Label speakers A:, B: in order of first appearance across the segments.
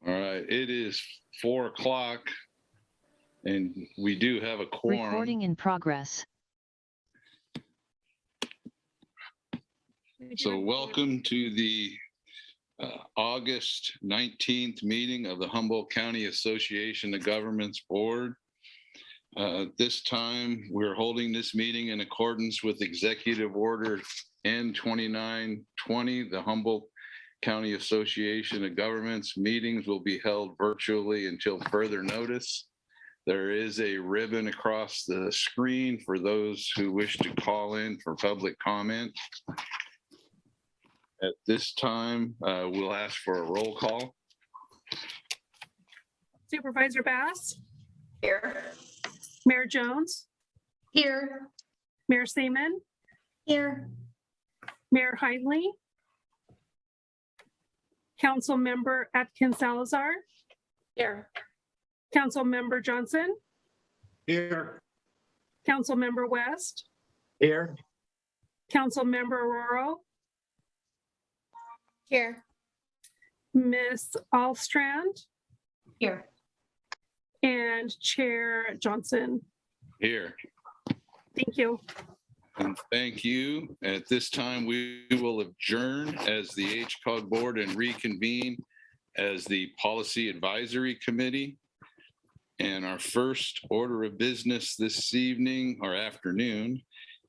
A: All right, it is 4 o'clock and we do have a quorum.
B: Recording in progress.
A: So welcome to the August 19th meeting of the Humboldt County Association of Governments Board. This time we're holding this meeting in accordance with Executive Order N2920. The Humboldt County Association of Governments meetings will be held virtually until further notice. There is a ribbon across the screen for those who wish to call in for public comment. At this time, we'll ask for a roll call.
C: Supervisor Bass?
D: Here.
C: Mayor Jones?
D: Here.
C: Mayor Seaman?
D: Here.
C: Mayor Heinley? Council Member Atkins Salazar?
D: Here.
C: Council Member Johnson?
E: Here.
C: Council Member West?
E: Here.
C: Council Member Aurora?
D: Here.
C: Miss Allstrand?
D: Here.
C: And Chair Johnson.
A: Here.
C: Thank you.
A: And thank you. At this time, we will adjourn as the HCOG board and reconvene as the Policy Advisory Committee. And our first order of business this evening or afternoon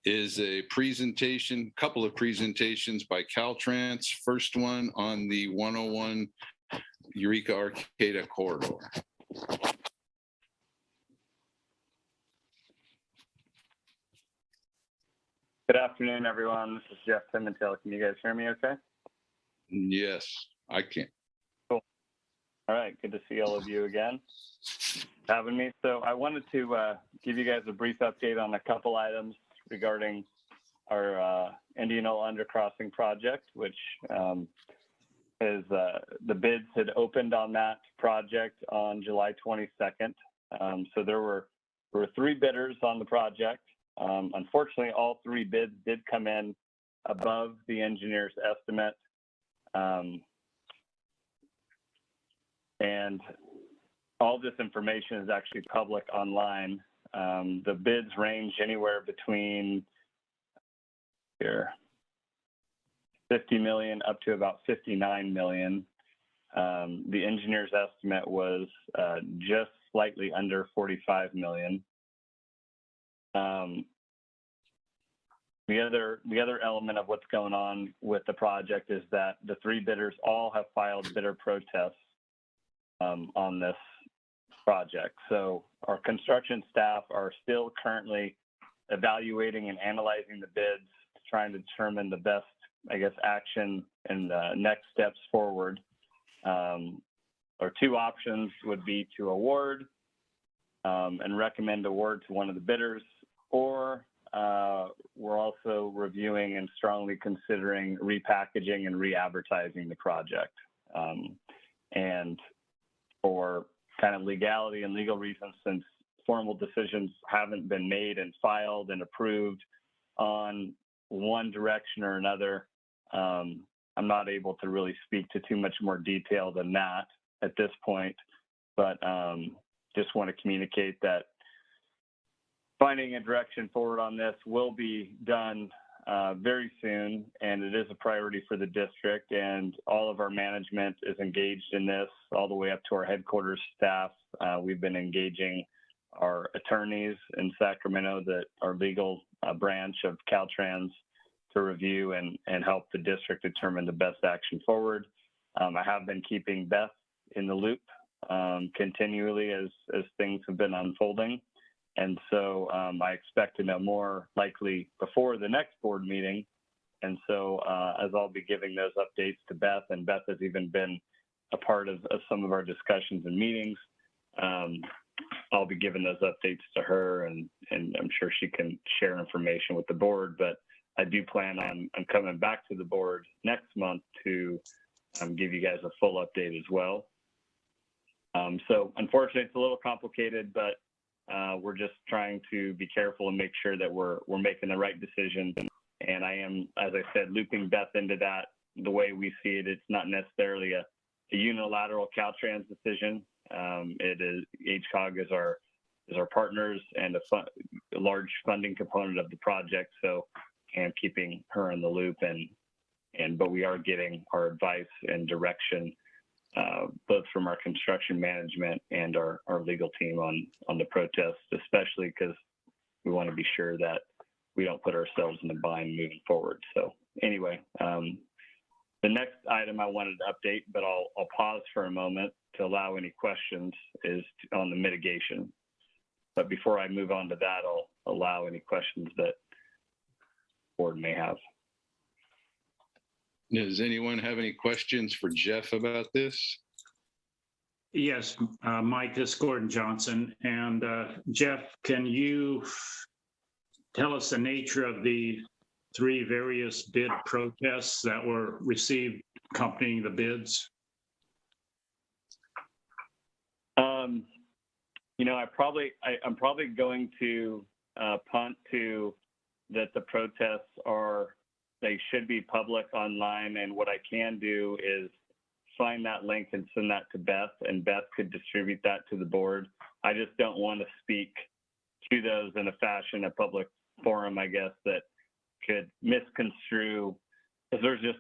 A: is a presentation, couple of presentations by Caltrans. First one on the 101 Eureka Arcata corridor.
F: Good afternoon, everyone. This is Jeff Pimentel. Can you guys hear me okay?
A: Yes, I can.
F: Cool. All right, good to see all of you again. Having me. So I wanted to give you guys a brief update on a couple items regarding our Indianola Undercrossing project, which is the bids had opened on that project on July 22nd. So there were 3 bidders on the project. Unfortunately, all 3 bids did come in above the engineer's estimate. And all this information is actually public online. The bids range anywhere between 50 million up to about 59 million. The engineer's estimate was just slightly under 45 million. The other element of what's going on with the project is that the 3 bidders all have filed bidder protests on this project. So our construction staff are still currently evaluating and analyzing the bids, trying to determine the best, I guess, action and next steps forward. Our 2 options would be to award and recommend award to one of the bidders, or we're also reviewing and strongly considering repackaging and re-advertising the project. And for kind of legality and legal reasons, since formal decisions haven't been made and filed and approved on one direction or another, I'm not able to really speak to too much more detail than that at this point, but just want to communicate that finding a direction forward on this will be done very soon, and it is a priority for the district, and all of our management is engaged in this all the way up to our headquarters staff. We've been engaging our attorneys in Sacramento, that our legal branch of Caltrans, to review and help the district determine the best action forward. I have been keeping Beth in the loop continually as things have been unfolding. And so I expect to know more likely before the next board meeting. And so as I'll be giving those updates to Beth, and Beth has even been a part of some of our discussions and meetings, I'll be giving those updates to her, and I'm sure she can share information with the board. But I do plan on coming back to the board next month to give you guys a full update as well. So unfortunately, it's a little complicated, but we're just trying to be careful and make sure that we're making the right decisions. And I am, as I said, looping Beth into that. The way we see it, it's not necessarily unilateral Caltrans decision. It is HCOG is our partners and a large funding component of the project. So I'm keeping her in the loop, but we are getting our advice and direction both from our construction management and our legal team on the protest, especially because we want to be sure that we don't put ourselves in a bind moving forward. So anyway, the next item I wanted to update, but I'll pause for a moment to allow any questions, is on the mitigation. But before I move on to that, I'll allow any questions that the board may have.
A: Does anyone have any questions for Jeff about this?
E: Yes, Mike, this is Gordon Johnson. And Jeff, can you tell us the nature of the 3 various bid protests that were received accompanying the bids?
F: I'm probably going to punt to that the protests they should be public online, and what I can do is find that link and send that to Beth, and Beth could distribute that to the board. I just don't want to speak to those in a public forum, I guess, that could misconstrue, because there's just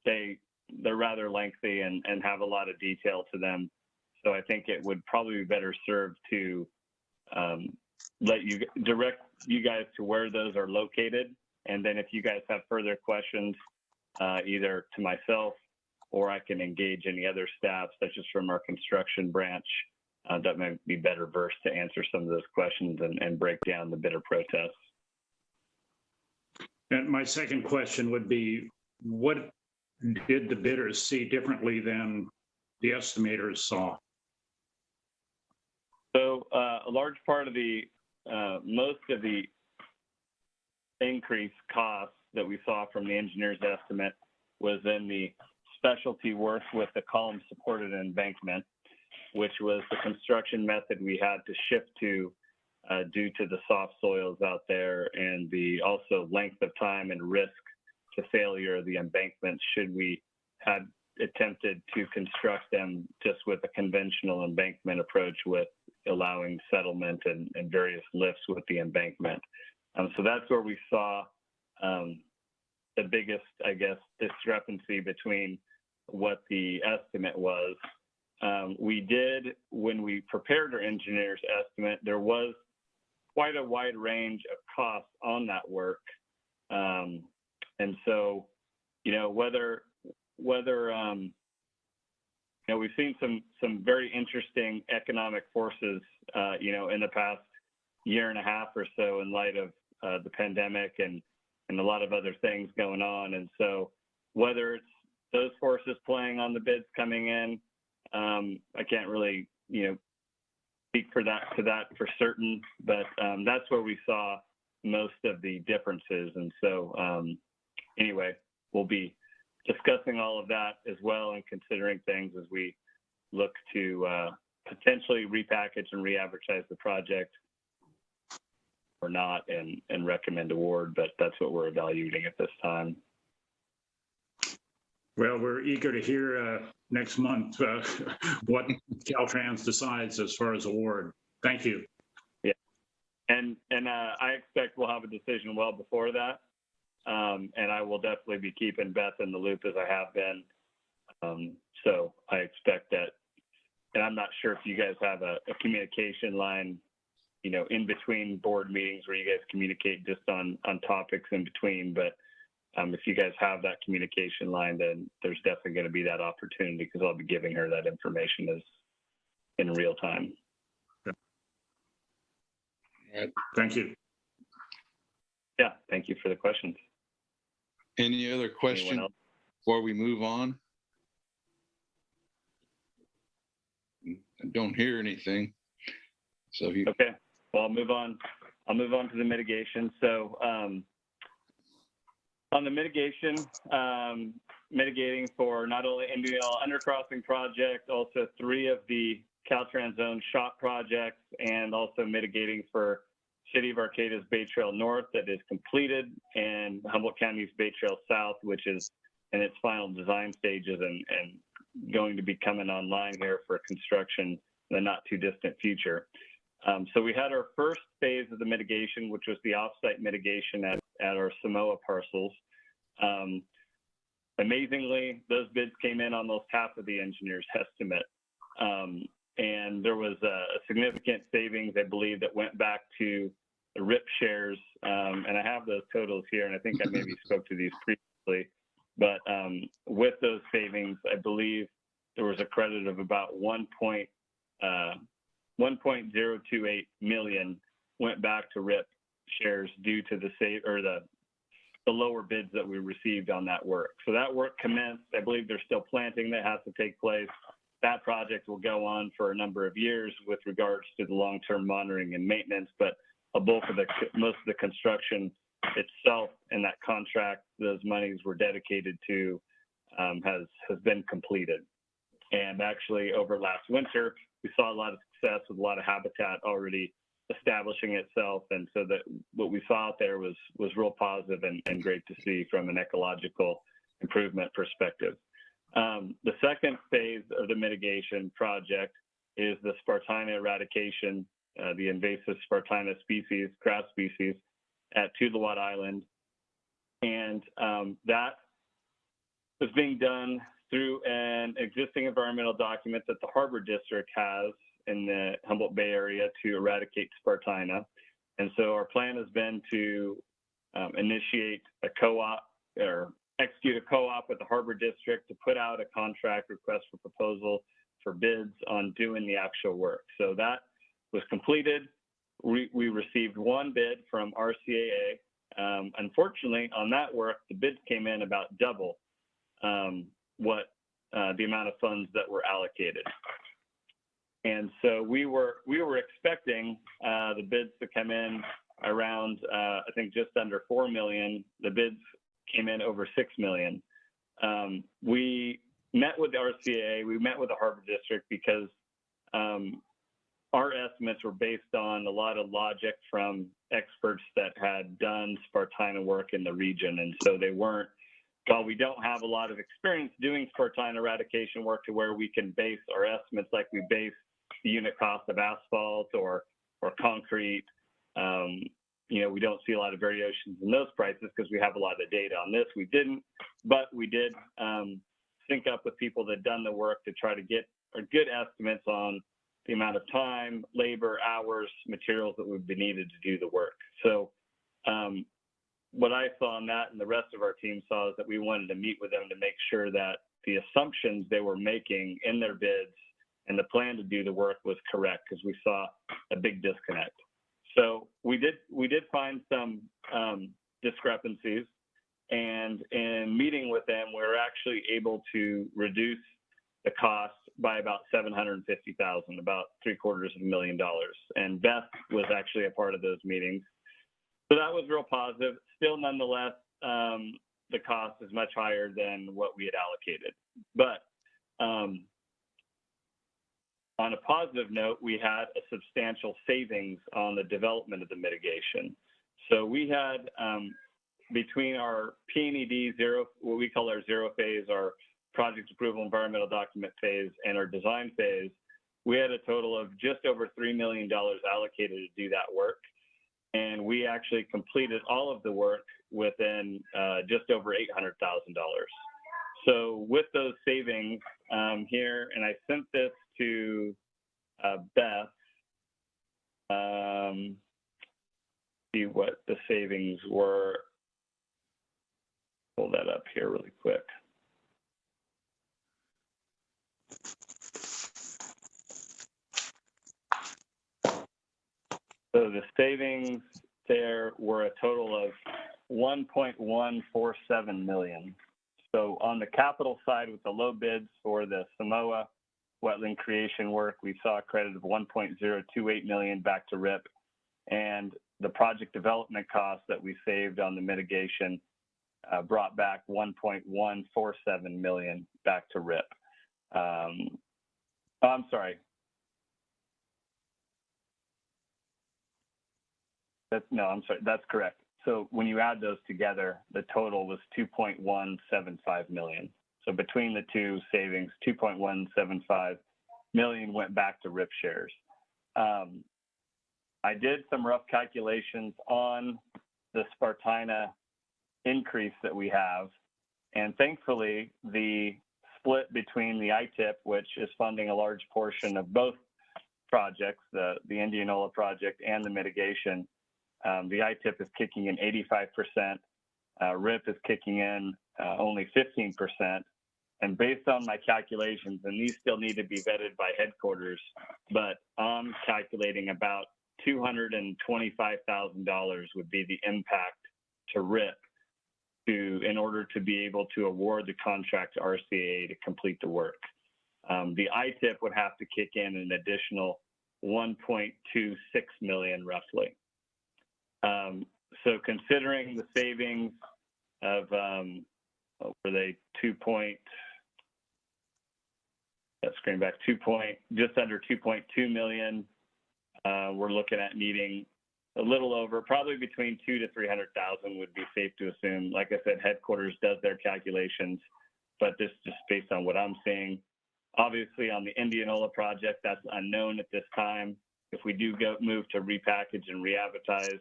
F: they're rather lengthy and have a lot of detail to them. So I think it would probably be better served to direct you guys to where those are located. And then if you guys have further questions, either to myself or I can engage any other staff, such as from our construction branch, that might be better versed to answer some of those questions and break down the bidder protests.
E: And my second question would be, what did the bidders see differently than the estimators saw?
F: So a large part of most of the increased costs that we saw from the engineer's estimate was in the specialty work with the column supported embankment, which was the construction method we had to shift to due to the soft soils out there, and the also length of time and risk to failure of the embankments should we had attempted to construct them just with a conventional embankment approach with allowing settlement and various lifts with the embankment. So that's where we saw the biggest, I guess, discrepancy between what the estimate was. We did, when we prepared our engineer's estimate, there was quite a wide range of costs on that work. And so, we've seen some very interesting economic forces, in the past year and a half or so in light of the pandemic and a lot of other things going on. And so whether it's those forces playing on the bids coming in, I can't really, speak for that for certain, but that's where we saw most of the differences. And so anyway, we'll be discussing all of that as well and considering things as we look to potentially repackage and re-advertise the project or not and recommend award, but that's what we're evaluating at this time.
E: Well, we're eager to hear next month what Caltrans decides as far as award. Thank you.
F: Yeah, and I expect we'll have a decision well before that, and I will definitely be keeping Beth in the loop as I have been. So I expect that, and I'm not sure if you guys have a communication line, in between board meetings where you guys communicate just on topics in between, but if you guys have that communication line, then there's definitely going to be that opportunity because I'll be giving her that information in real time.
A: All right.
E: Thank you.
F: Yeah, thank you for the questions.
A: Any other questions before we move on? I don't hear anything. So if you
F: Okay, well, I'll move on to the mitigation. So on the mitigation, mitigating for not only NBL undercrossing project, also 3 of the Caltrans zone shop projects, and also mitigating for City of Arcata's Bay Trail North that is completed, and Humboldt County's Bay Trail South, which is in its final design stages and going to be coming online here for construction in the not too distant future. So we had our first phase of the mitigation, which was the offsite mitigation at our Samoa parcels. Amazingly, those bids came in almost half of the engineer's estimate. And there was a significant savings, I believe, that went back to the RIP shares. And I have those totals here, and I think I maybe spoke to these previously. But with those savings, I believe there was a credit of about 1.028 million went back to RIP shares due to the lower bids that we received on that work. So that work commenced. I believe there's still planting that has to take place. That project will go on for a number of years with regards to the long-term monitoring and maintenance, but most of the construction itself and that contract those monies were dedicated to has been completed. And actually over last winter, we saw a lot of success with a lot of habitat already establishing itself. And so that what we saw out there was real positive and great to see from an ecological improvement perspective. The second phase of the mitigation project is the Spartina eradication, the invasive Spartina species, crab species at Tuluwat Island. And that was being done through an existing environmental document that the Harbor District has in the Humboldt Bay area to eradicate Spartina. And so our plan has been to initiate a co-op or execute a co-op with the Harbor District to put out a contract request for proposal for bids on doing the actual work. So that was completed. We received one bid from RCAA. Unfortunately, on that work, the bids came in about double what the amount of funds that were allocated. And so we were expecting the bids to come in around, I think, just under 4 million. The bids came in over 6 million. We met with the RCAA, we met with the Harbor District because our estimates were based on a lot of logic from experts that had done Spartina work in the region. And so they weren't, while we don't have a lot of experience doing Spartina eradication work to where we can base our estimates like we base the unit cost of asphalt or concrete, we don't see a lot of variations in those prices because we have a lot of data on this. We didn't, but we did sync up with people that done the work to try to get good estimates on the amount of time, labor, hours, materials that would be needed to do the work. So what I saw on that and the rest of our team saw is that we wanted to meet with them to make sure that the assumptions they were making in their bids and the plan to do the work was correct, because we saw a big disconnect. So we did find some discrepancies, and in meeting with them, we were actually able to reduce the cost by about $750,000, about $750,000. And Beth was actually a part of those meetings. So that was real positive. Still, nonetheless, the cost is much higher than what we had allocated. But on a positive note, we had a substantial savings on the development of the mitigation. So we had, between our P&ED zero, what we call our zero phase, our project approval environmental document phase, and our design phase, we had a total of just over $3 million allocated to do that work. And we actually completed all of the work within just over $800,000. So with those savings here, and I sent this to Beth, see what the savings were. Pull that up here really quick. So the savings there were a total of 1.147 million. So on the capital side, with the low bids for the Samoa wetland creation work, we saw a credit of 1.028 million back to RIP, and the project development costs that we saved on the mitigation brought back 1.147 million back to RIP. I'm sorry. I'm sorry, that's correct. So when you add those together, the total was 2.175 million. So between the two savings, 2.175 million went back to RIP shares. I did some rough calculations on the Spartina increase that we have. And thankfully, the split between the ITIP, which is funding a large portion of both projects, the Indianola project and the mitigation, the ITIP is kicking in 85%. RIP is kicking in only 15%. And based on my calculations, and these still need to be vetted by headquarters, but I'm calculating about $225,000 would be the impact to RIP in order to be able to award the contract to RCAA to complete the work. The ITIP would have to kick in an additional 1.26 million roughly. So considering the savings of, were they just under 2.2 million, we're looking at needing a little over, probably between 200,000 to 300,000 would be safe to assume. Like I said, headquarters does their calculations, but this is just based on what I'm seeing. Obviously, on the Indianola project, that's unknown at this time. If we do move to repackage and re-advertise,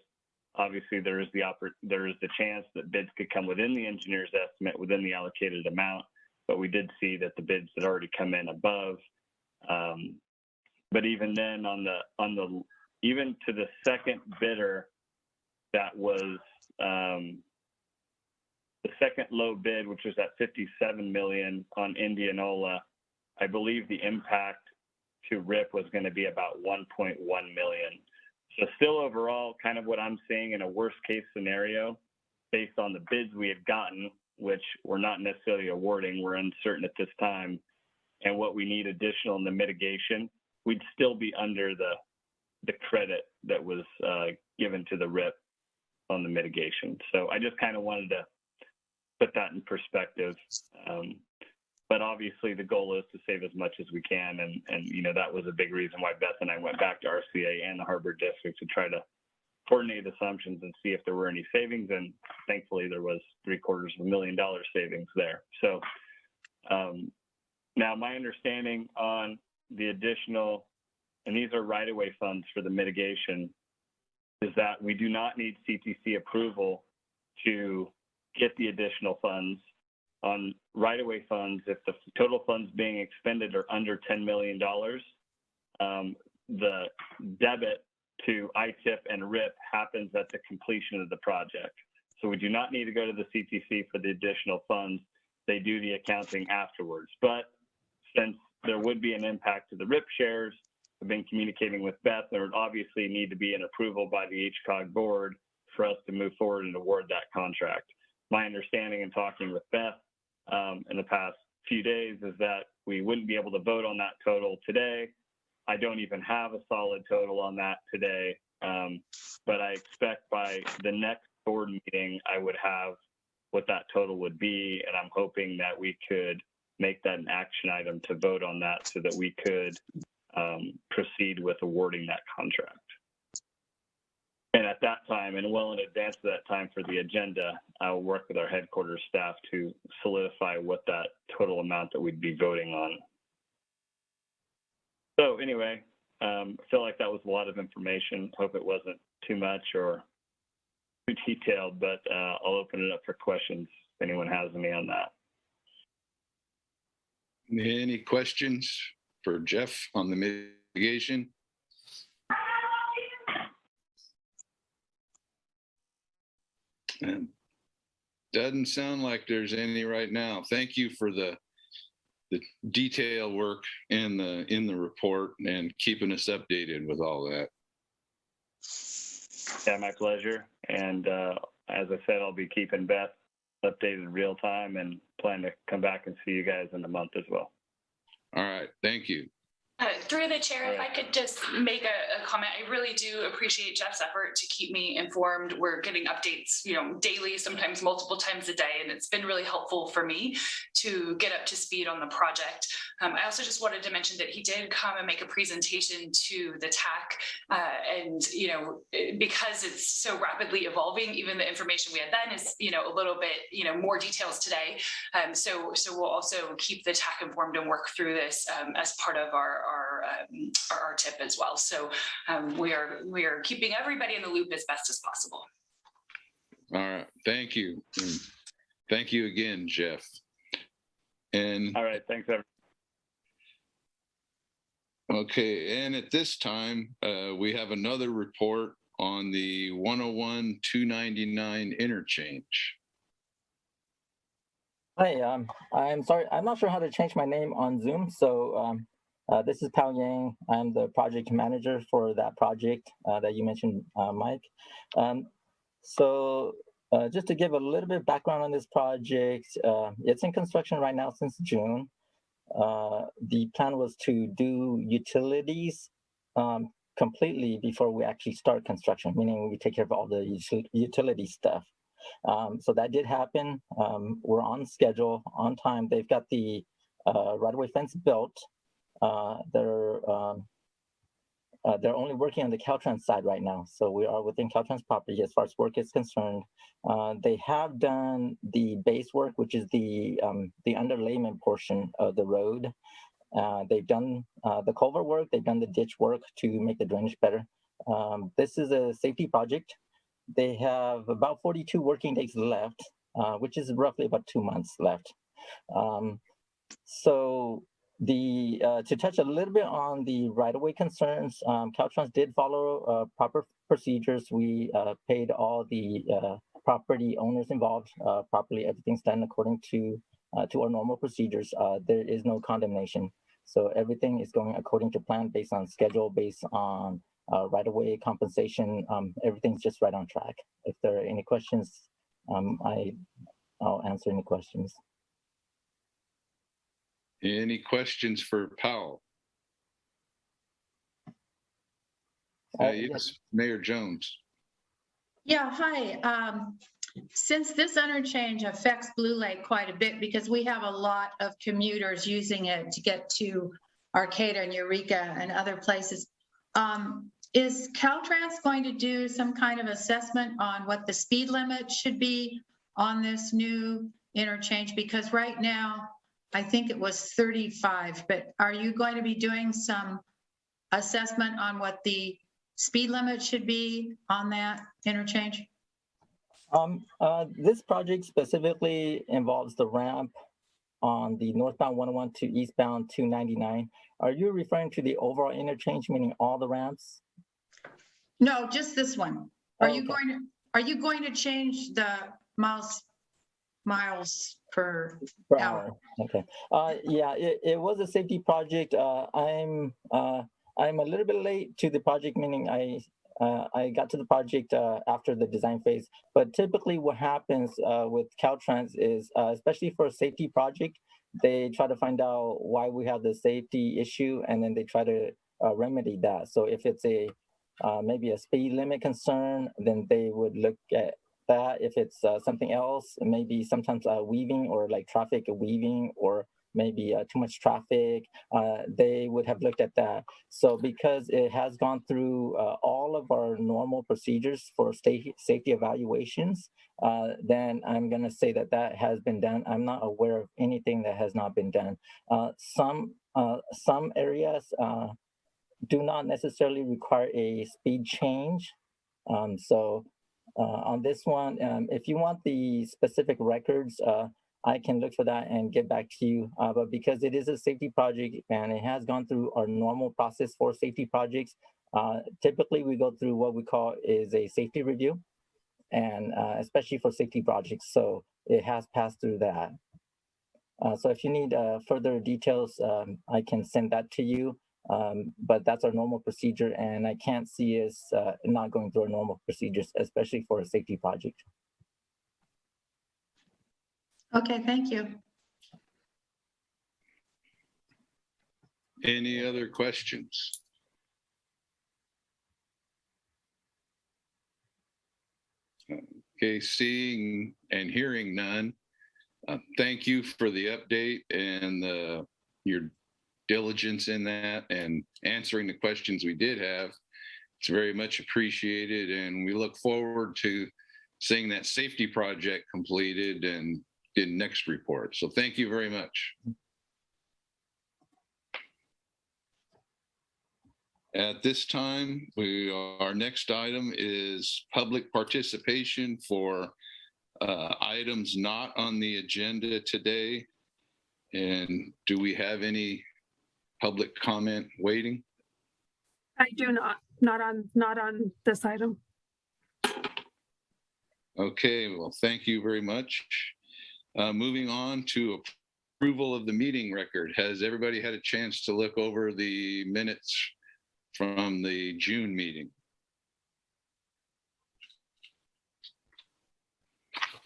F: obviously there is the chance that bids could come within the engineer's estimate, within the allocated amount. But we did see that the bids had already come in above. But even then, even to the second bidder, that was the second low bid, which was at 57 million on Indianola. I believe the impact to RIP was going to be about 1.1 million. So still overall, kind of what I'm seeing in a worst case scenario, based on the bids we had gotten, which we're not necessarily awarding, we're uncertain at this time, and what we need additional in the mitigation, we'd still be under the credit that was given to the RIP on the mitigation. So I just kind of wanted to put that in perspective. But obviously the goal is to save as much as we can. And you know, that was a big reason why Beth and I went back to RCA and the Harbor District to try to coordinate assumptions and see if there were any savings. And thankfully there was $750,000 savings there. So now my understanding on the additional, and these are right-of-way funds for the mitigation, is that we do not need CTC approval to get the additional funds. On right-of-way funds, if the total funds being expended are under $10 million, the debit to ITIP and RIP happens at the completion of the project. So we do not need to go to the CTC for the additional funds. They do the accounting afterwards. But since there would be an impact to the RIP shares, I've been communicating with Beth. There would obviously need to be an approval by the HCOG board for us to move forward and award that contract. My understanding in talking with Beth in the past few days is that we wouldn't be able to vote on that total today. I don't even have a solid total on that today, but I expect by the next board meeting, I would have what that total would be, and I'm hoping that we could make that an action item to vote on that so that we could proceed with awarding that contract. And at that time, and well in advance of that time for the agenda, I will work with our headquarters staff to solidify what that total amount that we'd be voting on. So anyway, I feel like that was a lot of information. Hope it wasn't too much or too detailed, but I'll open it up for questions if anyone has any on that.
A: Any questions for Jeff on the mitigation? Doesn't sound like there's any right now. Thank you for the detail work in the report and keeping us updated with all that.
F: Yeah, my pleasure. And as I said, I'll be keeping Beth updated real time and plan to come back and see you guys in a month as well.
A: All right. Thank you.
B: Through the chair, if I could just make a comment, I really do appreciate Jeff's effort to keep me informed. We're getting updates, daily, sometimes multiple times a day, and it's been really helpful for me to get up to speed on the project. I also just wanted to mention that he did come and make a presentation to the TAC, and because it's so rapidly evolving, even the information we had then is a little bit more details today. So we'll also keep the TAC informed and work through this as part of our tip as well. So we are keeping everybody in the loop as best as possible.
A: All right, thank you. And thank you again, Jeff. And
F: All right, thanks, everyone.
A: okay, and at this time, we have another report on the 101-299 interchange.
G: Hi, I'm sorry, I'm not sure how to change my name on Zoom. So this is Pao Yang. I'm the project manager for that project that you mentioned, Mike. Just to give a little bit of background on this project, it's in construction right now since June. The plan was to do utilities completely before we actually start construction, meaning we take care of all the utility stuff. So that did happen. We're on schedule, on time. They've got the right-of-way fence built. They're only working on the Caltrans side right now. So we are within Caltrans property as far as work is concerned. They have done the base work, which is the underlayment portion of the road. They've done the culvert work. They've done the ditch work to make the drainage better. This is a safety project. They have about 42 working days left, which is roughly about 2 months left. To touch a little bit on the right-of-way concerns, Caltrans did follow proper procedures. We paid all the property owners involved properly. Everything's done according to our normal procedures. There is no condemnation. So everything is going according to plan, based on schedule, based on right-of-way compensation. Everything's just right on track. If there are any questions, I'll answer any questions.
A: Any questions for Powell? Yes, Mayor Jones.
D: Yeah, hi. Since this interchange affects Blue Lake quite a bit because we have a lot of commuters using it to get to Arcata and Eureka and other places, is Caltrans going to do some kind of assessment on what the speed limit should be on this new interchange? Because right now, I think it was 35, but are you going to be doing some assessment on what the speed limit should be on that interchange?
G: This project specifically involves the ramp on the northbound 101 to eastbound 299. Are you referring to the overall interchange, meaning all the ramps?
D: No, just this one. Are
G: Oh,
D: you going to change the miles per hour?
G: Okay. Yeah, it was a safety project. I'm a little bit late to the project, meaning I got to the project after the design phase. But typically what happens with Caltrans is, especially for a safety project, they try to find out why we have the safety issue, and then they try to remedy that. So if it's maybe a speed limit concern, then they would look at that. If it's something else, maybe sometimes weaving or like traffic weaving, or maybe too much traffic, they would have looked at that. So because it has gone through all of our normal procedures for safety evaluations, then I'm going to say that has been done. I'm not aware of anything that has not been done. Some areas do not necessarily require a speed change. On this one, if you want the specific records, I can look for that and get back to you. But because it is a safety project and it has gone through our normal process for safety projects, typically we go through what we call is a safety review, and especially for safety projects. So it has passed through that. So if you need further details, I can send that to you. But that's our normal procedure, and I can't see us not going through our normal procedures, especially for a safety project.
D: Okay, thank you.
A: Any other questions? Okay, seeing and hearing none. Thank you for the update and your diligence in that and answering the questions we did have. It's very much appreciated, and we look forward to seeing that safety project completed and in next report. So thank you very much. At this time, our next item is public participation for items not on the agenda today. And do we have any public comment waiting?
C: I do not on this item.
A: Okay, well, thank you very much. Moving on to approval of the meeting record. Has everybody had a chance to look over the minutes from the June meeting?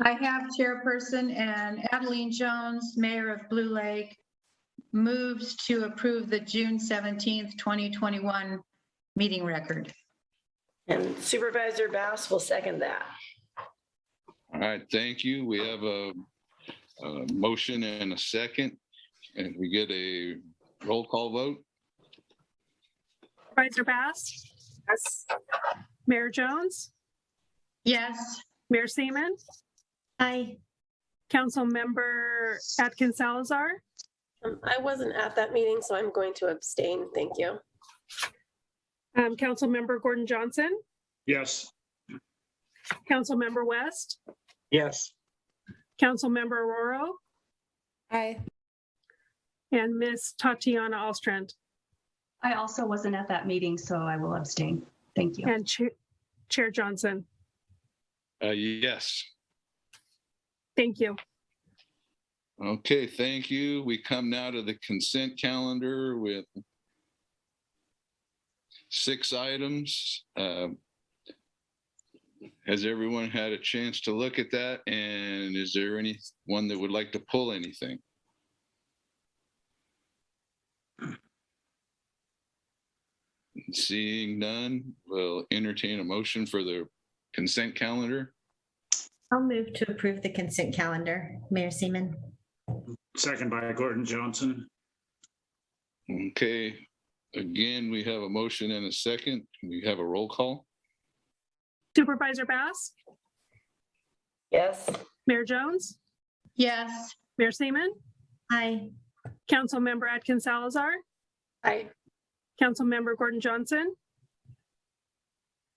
D: I have Chairperson, and Adeline Jones, Mayor of Blue Lake, moves to approve the June 17th, 2021 meeting record.
H: And Supervisor Bass will second that.
A: All right, thank you. We have a motion and a second, and we get a roll call vote.
C: Supervisor Bass,
H: Yes.
C: Mayor Jones,
D: Yes,
C: Mayor Seaman,
H: Aye.
C: Council Member Atkins Salazar,
I: I wasn't at that meeting, so I'm going to abstain. Thank you.
C: Council Member Gordon Johnson,
E: Yes.
C: Council Member West,
E: Yes.
C: Council Member Aroro,
I: Aye.
C: and Miss Tatiana Alstrand,
J: I also wasn't at that meeting, so I will abstain. Thank you.
C: and Chair Johnson.
A: Yes.
C: Thank you.
A: Okay, thank you. We come now to the consent calendar with 6 items. Has everyone had a chance to look at that? And is there anyone that would like to pull anything? Seeing none, we'll entertain a motion for the consent calendar.
K: I'll move to approve the consent calendar. Mayor Seaman.
E: Second by Gordon Johnson.
A: Okay, again, we have a motion and a second. We have a roll call.
C: Supervisor Bass,
H: Yes.
C: Mayor Jones,
D: yes,
C: Mayor Seaman,
K: Aye.
C: Council Member Atkins Salazar,
I: Aye.
C: Council Member Gordon Johnson,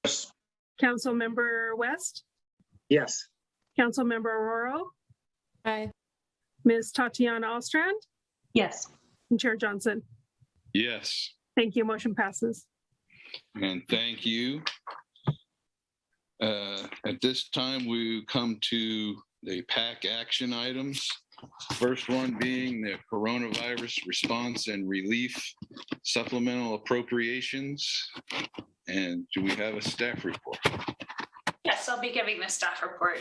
E: Yes.
C: Council Member West,
E: Yes.
C: Council Member Aroro,
I: Aye.
C: Ms. Tatiana Alstrand,
J: Yes,
C: and Chair Johnson.
A: Yes,
C: Thank you. Motion passes.
A: and thank you. At this time, we come to the PAC action items. First one being the coronavirus response and relief supplemental appropriations. And do we have a staff report?
B: Yes, I'll be giving the staff report.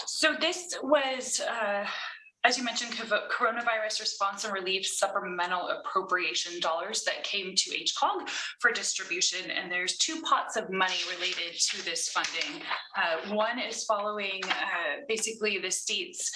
B: So this was, as you mentioned, coronavirus response and relief supplemental appropriation dollars that came to HCOG for distribution. And there's 2 pots of money related to this funding. One is following basically the state's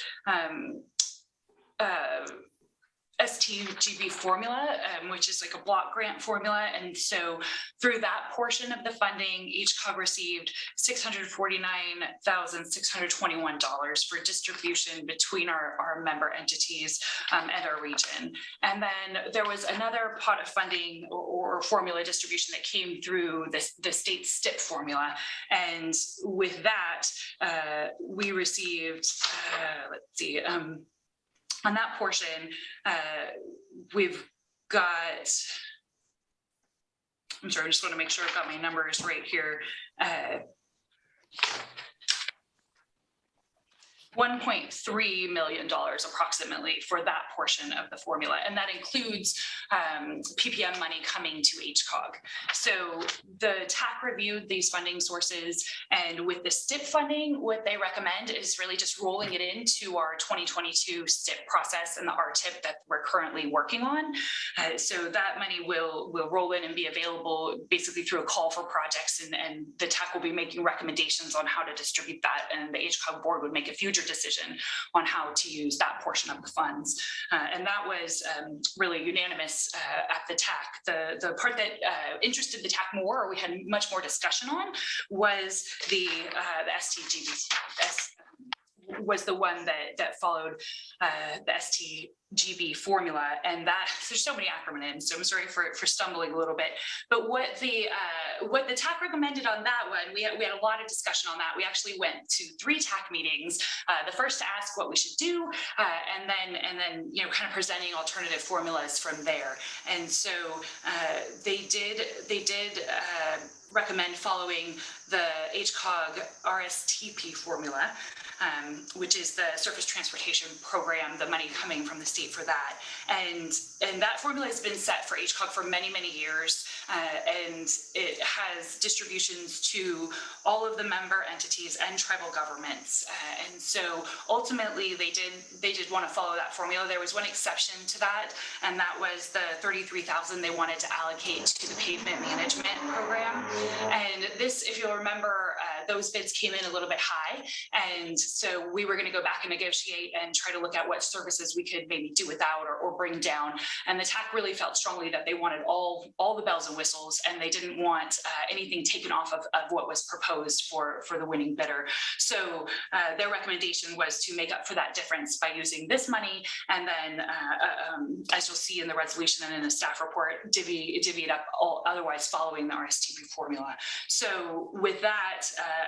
B: STGB formula, which is like a block grant formula. And so through that portion of the funding, HCOG received $649,621 for distribution between our member entities and our region. And then there was another pot of funding or formula distribution that came through the state STIP formula. And with that, we received, let's see, on that portion, we've got, I'm sorry, I just want to make sure I've got my numbers right here. $1.3 million approximately for that portion of the formula. And that includes PPM money coming to HCOG. So the TAC reviewed these funding sources, and with the STIP funding, what they recommend is really just rolling it into our 2022 STIP process and the RTIP that we're currently working on. So that money will roll in and be available basically through a call for projects, and the TAC will be making recommendations on how to distribute that, and the HCOG board would make a future decision on how to use that portion of the funds. And that was really unanimous at the TAC. The part that interested the TAC more, or we had much more discussion on, was the STGB. Was the one that followed the STGB formula, and that there's so many acronyms, so I'm sorry for stumbling a little bit. But what the TAC recommended on that one, we had a lot of discussion on that. We actually went to 3 TAC meetings. The first to ask what we should do, and then kind of presenting alternative formulas from there. And so they did recommend following the HCOG RSTP formula, which is the Surface Transportation Program, the money coming from the state for that. And that formula has been set for HCOG for many, many years. And it has distributions to all of the member entities and tribal governments. And so ultimately they did want to follow that formula. There was one exception to that, and that was the $33,000 they wanted to allocate to the pavement management program. And this, if you'll remember, those bids came in a little bit high. And so we were going to go back and negotiate and try to look at what services we could maybe do without or bring down. And the TAC really felt strongly that they wanted all the bells and whistles, and they didn't want anything taken off of what was proposed for the winning bidder. So their recommendation was to make up for that difference by using this money, and then as you'll see in the resolution and in the staff report, divvy it up otherwise following the RSTP formula. So with that,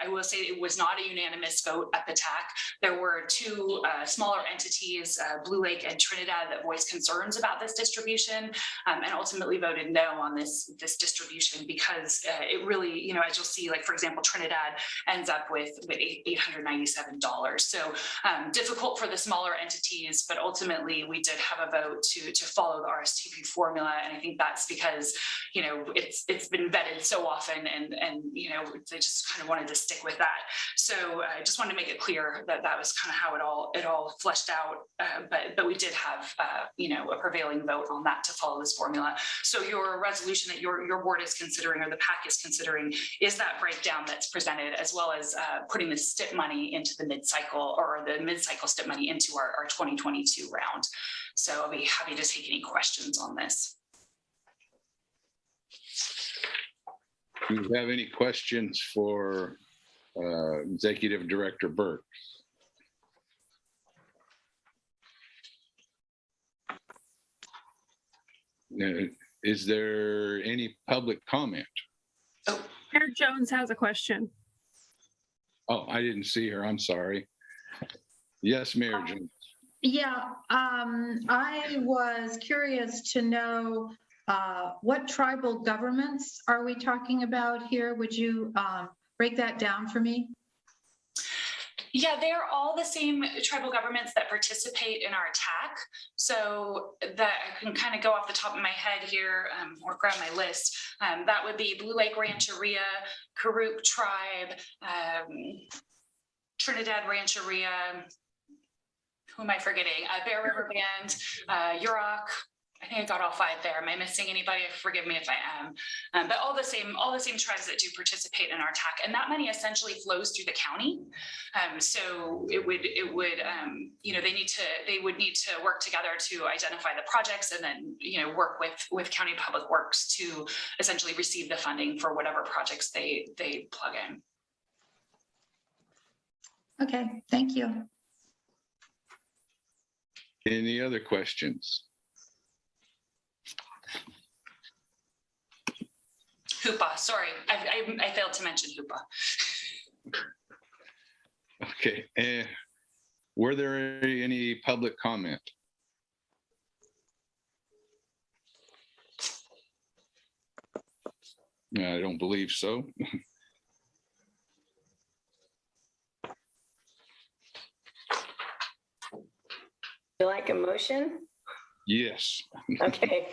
B: I will say it was not a unanimous vote at the TAC. There were 2 smaller entities, Blue Lake and Trinidad, that voiced concerns about this distribution, and ultimately voted no on this distribution because it really, as you'll see, like for example, Trinidad ends up with $897. So difficult for the smaller entities, but ultimately we did have a vote to follow the RSTP formula, and I think that's because it's been vetted so often, and they just kind of wanted to stick with that. So I just wanted to make it clear that that was kind of how it all fleshed out. But we did have a prevailing vote on that to follow this formula. So your resolution that your board is considering, or the PAC is considering, is that breakdown that's presented, as well as putting the STIP money into the mid-cycle, or the mid-cycle STIP money into our 2022 round. So I'll be happy to take any questions on this.
A: Do you have any questions for Executive Director Burke? Is there any public comment?
C: Mayor Jones has a question.
A: Oh, I didn't see her. I'm sorry. Yes, Mayor Jones.
D: Yeah, I was curious to know what tribal governments are we talking about here? Would you break that down for me?
B: Yeah, they're all the same tribal governments that participate in our TAC. So that I can kind of go off the top of my head here, or grab my list. That would be Blue Lake Rancheria, Karuk Tribe, Trinidad Rancheria. Who am I forgetting? Bear River Band, Yurok. I think I got all 5 there. Am I missing anybody? Forgive me if I am. But all the same tribes that do participate in our TAC, and that money essentially flows through the county. So it would they would need to work together to identify the projects, and then work with County Public Works to essentially receive the funding for whatever projects they plug in.
D: Okay, thank you.
A: Any other questions?
B: HOOPA, sorry, I failed to mention HOOPA.
A: Okay, were there any public comment? I don't believe so.
H: like a motion?
A: Yes.
H: Okay.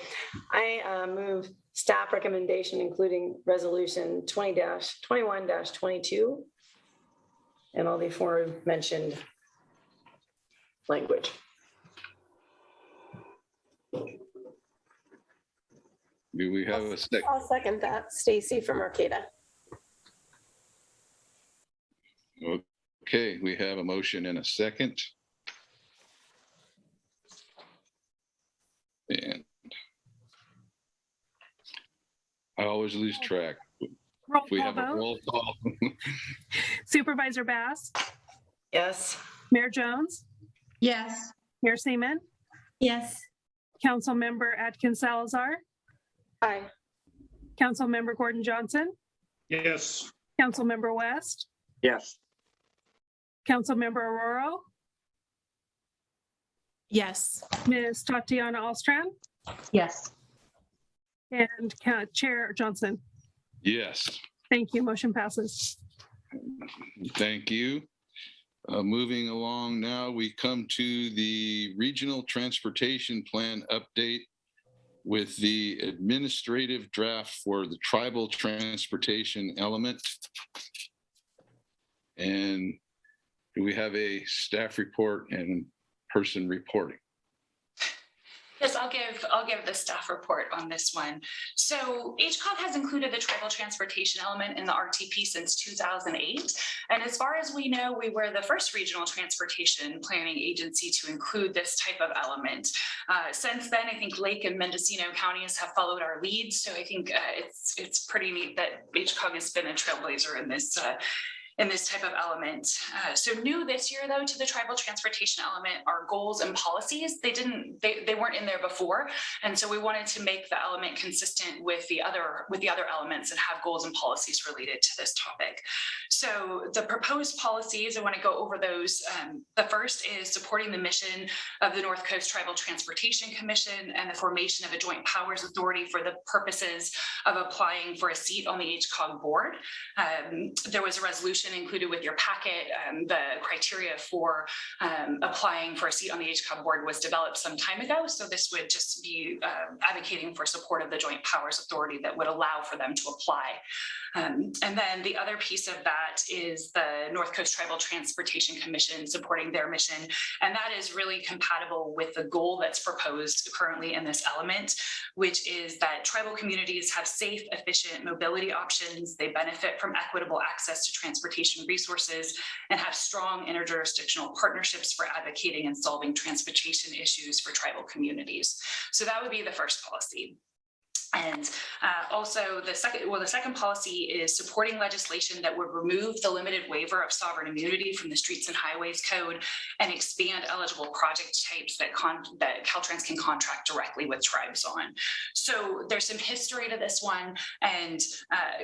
H: I move staff recommendation, including resolution 20-21-22 and all the aforementioned language.
A: Do we have a second?
I: I'll second that. Stacy from Arcata.
A: Okay, we have a motion and a second. And I always lose track.
C: Roll
A: We
C: call
A: have a
C: vote.
A: roll call.
C: Supervisor Bass,
H: Yes.
C: Mayor Jones,
D: Yes.
C: Mayor Seaman,
K: Yes.
C: Councilmember Atkins Salazar,
I: Aye.
C: Councilmember Gordon Johnson,
E: Yes.
C: Councilmember West,
E: Yes.
C: Councilmember Aurora,
L: Yes.
C: Ms. Tatiana Alstrand,
J: Yes.
C: and Chair Johnson.
A: Yes,
C: Thank you. Motion passes.
A: thank you. Moving along now, we come to the Regional Transportation Plan update with the administrative draft for the tribal transportation element. And do we have a staff report and person reporting?
B: Yes, I'll give the staff report on this one. So HCOG has included the tribal transportation element in the RTP since 2008. And as far as we know, we were the first regional transportation planning agency to include this type of element. Since then, I think Lake and Mendocino counties have followed our lead. So I think it's pretty neat that HCOG has been a trailblazer in this type of element. So new this year, though, to the tribal transportation element are goals and policies. They weren't in there before. And so we wanted to make the element consistent with the other elements and have goals and policies related to this topic. So the proposed policies, I want to go over those. The first is supporting the mission of the North Coast Tribal Transportation Commission and the formation of a joint powers authority for the purposes of applying for a seat on the HCOG board. There was a resolution included with your packet. The criteria for applying for a seat on the HCOG board was developed some time ago. So this would just be advocating for support of the Joint Powers Authority that would allow for them to apply. And then the other piece of that is the North Coast Tribal Transportation Commission supporting their mission. And that is really compatible with the goal that's proposed currently in this element, which is that tribal communities have safe, efficient mobility options. They benefit from equitable access to transportation resources and have strong interjurisdictional partnerships for advocating and solving transportation issues for tribal communities. So that would be the first policy. And also the second policy is supporting legislation that would remove the limited waiver of sovereign immunity from the Streets and Highways Code and expand eligible project types that Caltrans can contract directly with tribes on. So there's some history to this one. And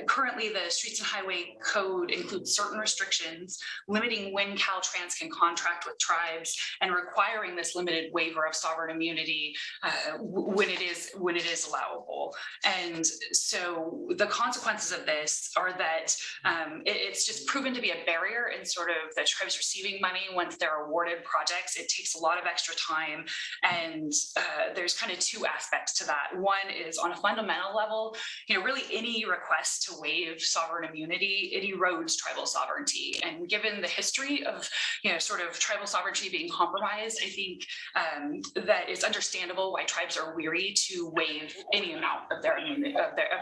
B: currently the Streets and Highway Code includes certain restrictions limiting when Caltrans can contract with tribes and requiring this limited waiver of sovereign immunity when it is allowable. And so the consequences of this are that it's just proven to be a barrier in sort of the tribes receiving money once they're awarded projects. It takes a lot of extra time. And there's kind of two aspects to that. One is on a fundamental level, really any request to waive sovereign immunity, it erodes tribal sovereignty. And given the history of, sort of tribal sovereignty being compromised, I think that it's understandable why tribes are weary to waive any amount of their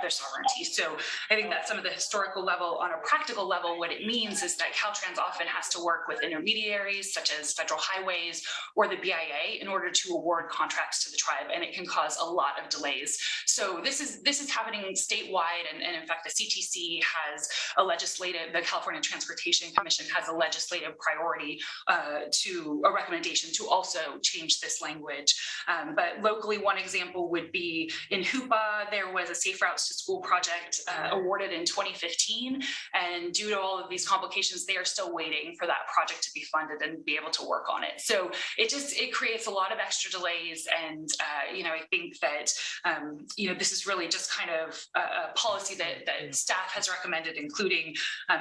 B: sovereignty. So I think that's some of the historical level. On a practical level, what it means is that Caltrans often has to work with intermediaries such as Federal Highways or the BIA in order to award contracts to the tribe, and it can cause a lot of delays. So this is happening statewide, and in fact, the CTC has the California Transportation Commission has a legislative priority to a recommendation to also change this language. But locally, one example would be in Hoopa, there was a Safe Routes to School project awarded in 2015. And due to all of these complications, they are still waiting for that project to be funded and be able to work on it. So it creates a lot of extra delays. And, I think that, this is really just kind of a policy that staff has recommended, including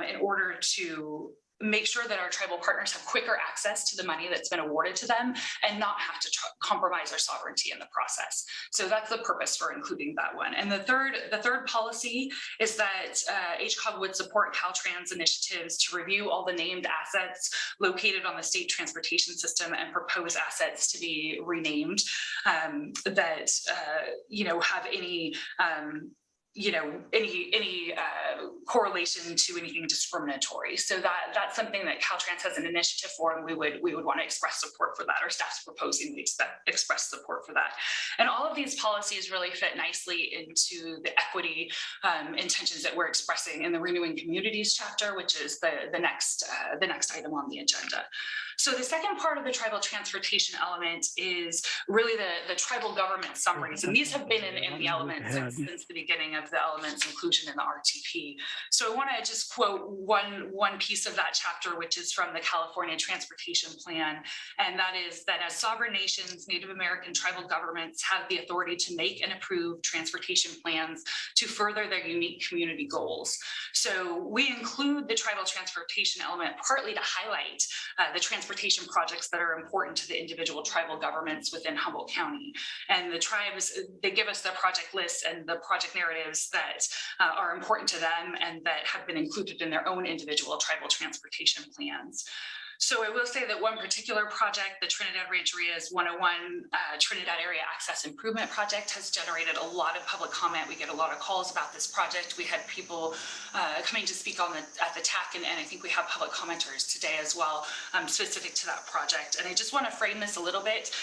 B: in order to make sure that our tribal partners have quicker access to the money that's been awarded to them and not have to compromise our sovereignty in the process. So that's the purpose for including that one. And the third policy is that HCOG would support Caltrans initiatives to review all the named assets located on the state transportation system and propose assets to be renamed that have any correlation to anything discriminatory. So that's something that Caltrans has an initiative for, and we would want to express support for that. Our staff's proposing we express support for that. And all of these policies really fit nicely into the equity intentions that we're expressing in the Renewing Communities chapter, which is the next item on the agenda. So the second part of the tribal transportation element is really the tribal government summaries, and these have been in the elements since the beginning of the elements inclusion in the RTP. So I want to just quote one piece of that chapter, which is from the California Transportation Plan, and that is that as sovereign nations, Native American tribal governments have the authority to make and approve transportation plans to further their unique community goals. So we include the tribal transportation element partly to highlight the transportation projects that are important to the individual tribal governments within Humboldt County. And the tribes, they give us the project lists and the project narratives that are important to them and that have been included in their own individual tribal transportation plans. So I will say that one particular project, the Trinidad Rancheria's 101 Trinidad Area Access Improvement Project, has generated a lot of public comment. We get a lot of calls about this project. We had people coming to speak at the TAC, and I think we have public commenters today as well, specific to that project. And I just want to frame this a little bit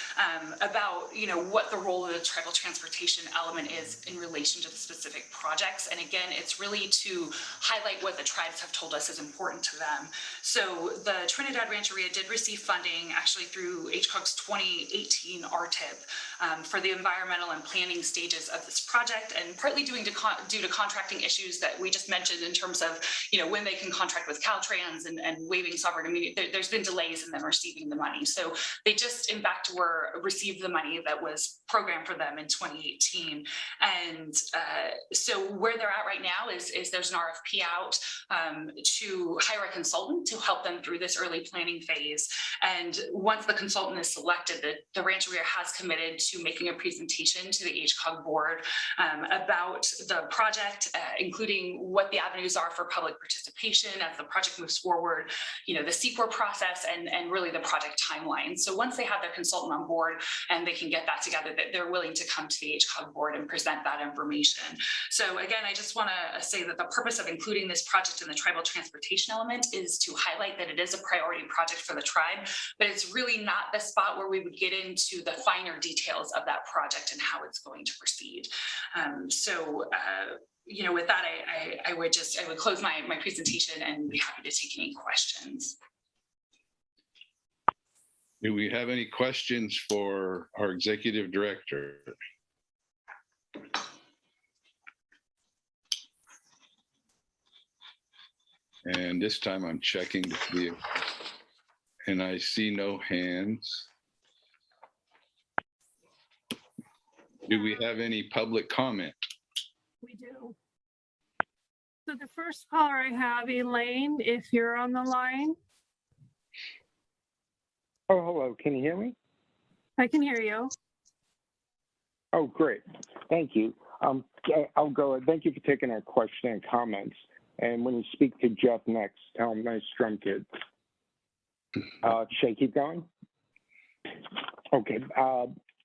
B: about what the role of the tribal transportation element is in relation to the specific projects. And again, it's really to highlight what the tribes have told us is important to them. So the Trinidad Rancheria did receive funding actually through HCOG's 2018 RTIP for the environmental and planning stages of this project, and partly due to contracting issues that we just mentioned in terms of when they can contract with Caltrans and waiving sovereign immunity. There's been delays in them receiving the money, so they just in fact received the money that was programmed for them in 2018. And so where they're at right now is there's an RFP out to hire a consultant to help them through this early planning phase. And once the consultant is selected, the Rancheria has committed to making a presentation to the HCOG board about the project, including what the avenues are for public participation as the project moves forward, the CEQA process, and really the project timeline. So once they have their consultant on board and they can get that together, that they're willing to come to the HCOG board and present that information. So again, I just want to say that the purpose of including this project in the tribal transportation element is to highlight that it is a priority project for the tribe, but it's really not the spot where we would get into the finer details of that project and how it's going to proceed. With that, I would close my presentation and be happy to take any questions.
A: Do we have any questions for our executive director? And this time I'm checking to see, and I see no hands. Do we have any public comment?
C: We do. So the first caller I have, Elaine, if you're on the line.
L: Oh, hello. Can you hear me?
C: I can hear you.
L: Oh, great. Thank you. I'll go. Thank you for taking our question and comments. And when you speak to Jeff next, tell him nice drum kid. Should I keep going? Okay.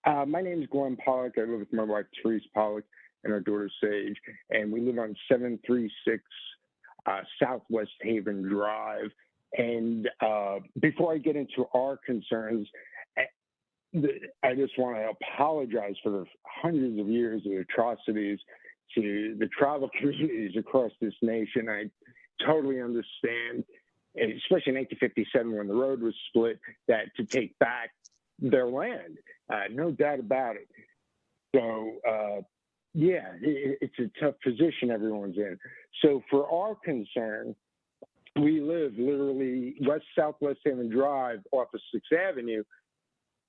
L: My name is Glenn Pollock. I live with my wife, Therese Pollock, and our daughter, Sage. And we live on 736 Southwest Haven Drive. And before I get into our concerns, I just want to apologize for the hundreds of years of atrocities to the tribal communities across this nation. I totally understand, especially in 1957 when the road was split, that to take back their land, no doubt about it. So, yeah, it's a tough position everyone's in. So for our concern, we live literally Southwest Haven Drive off of 6th Avenue.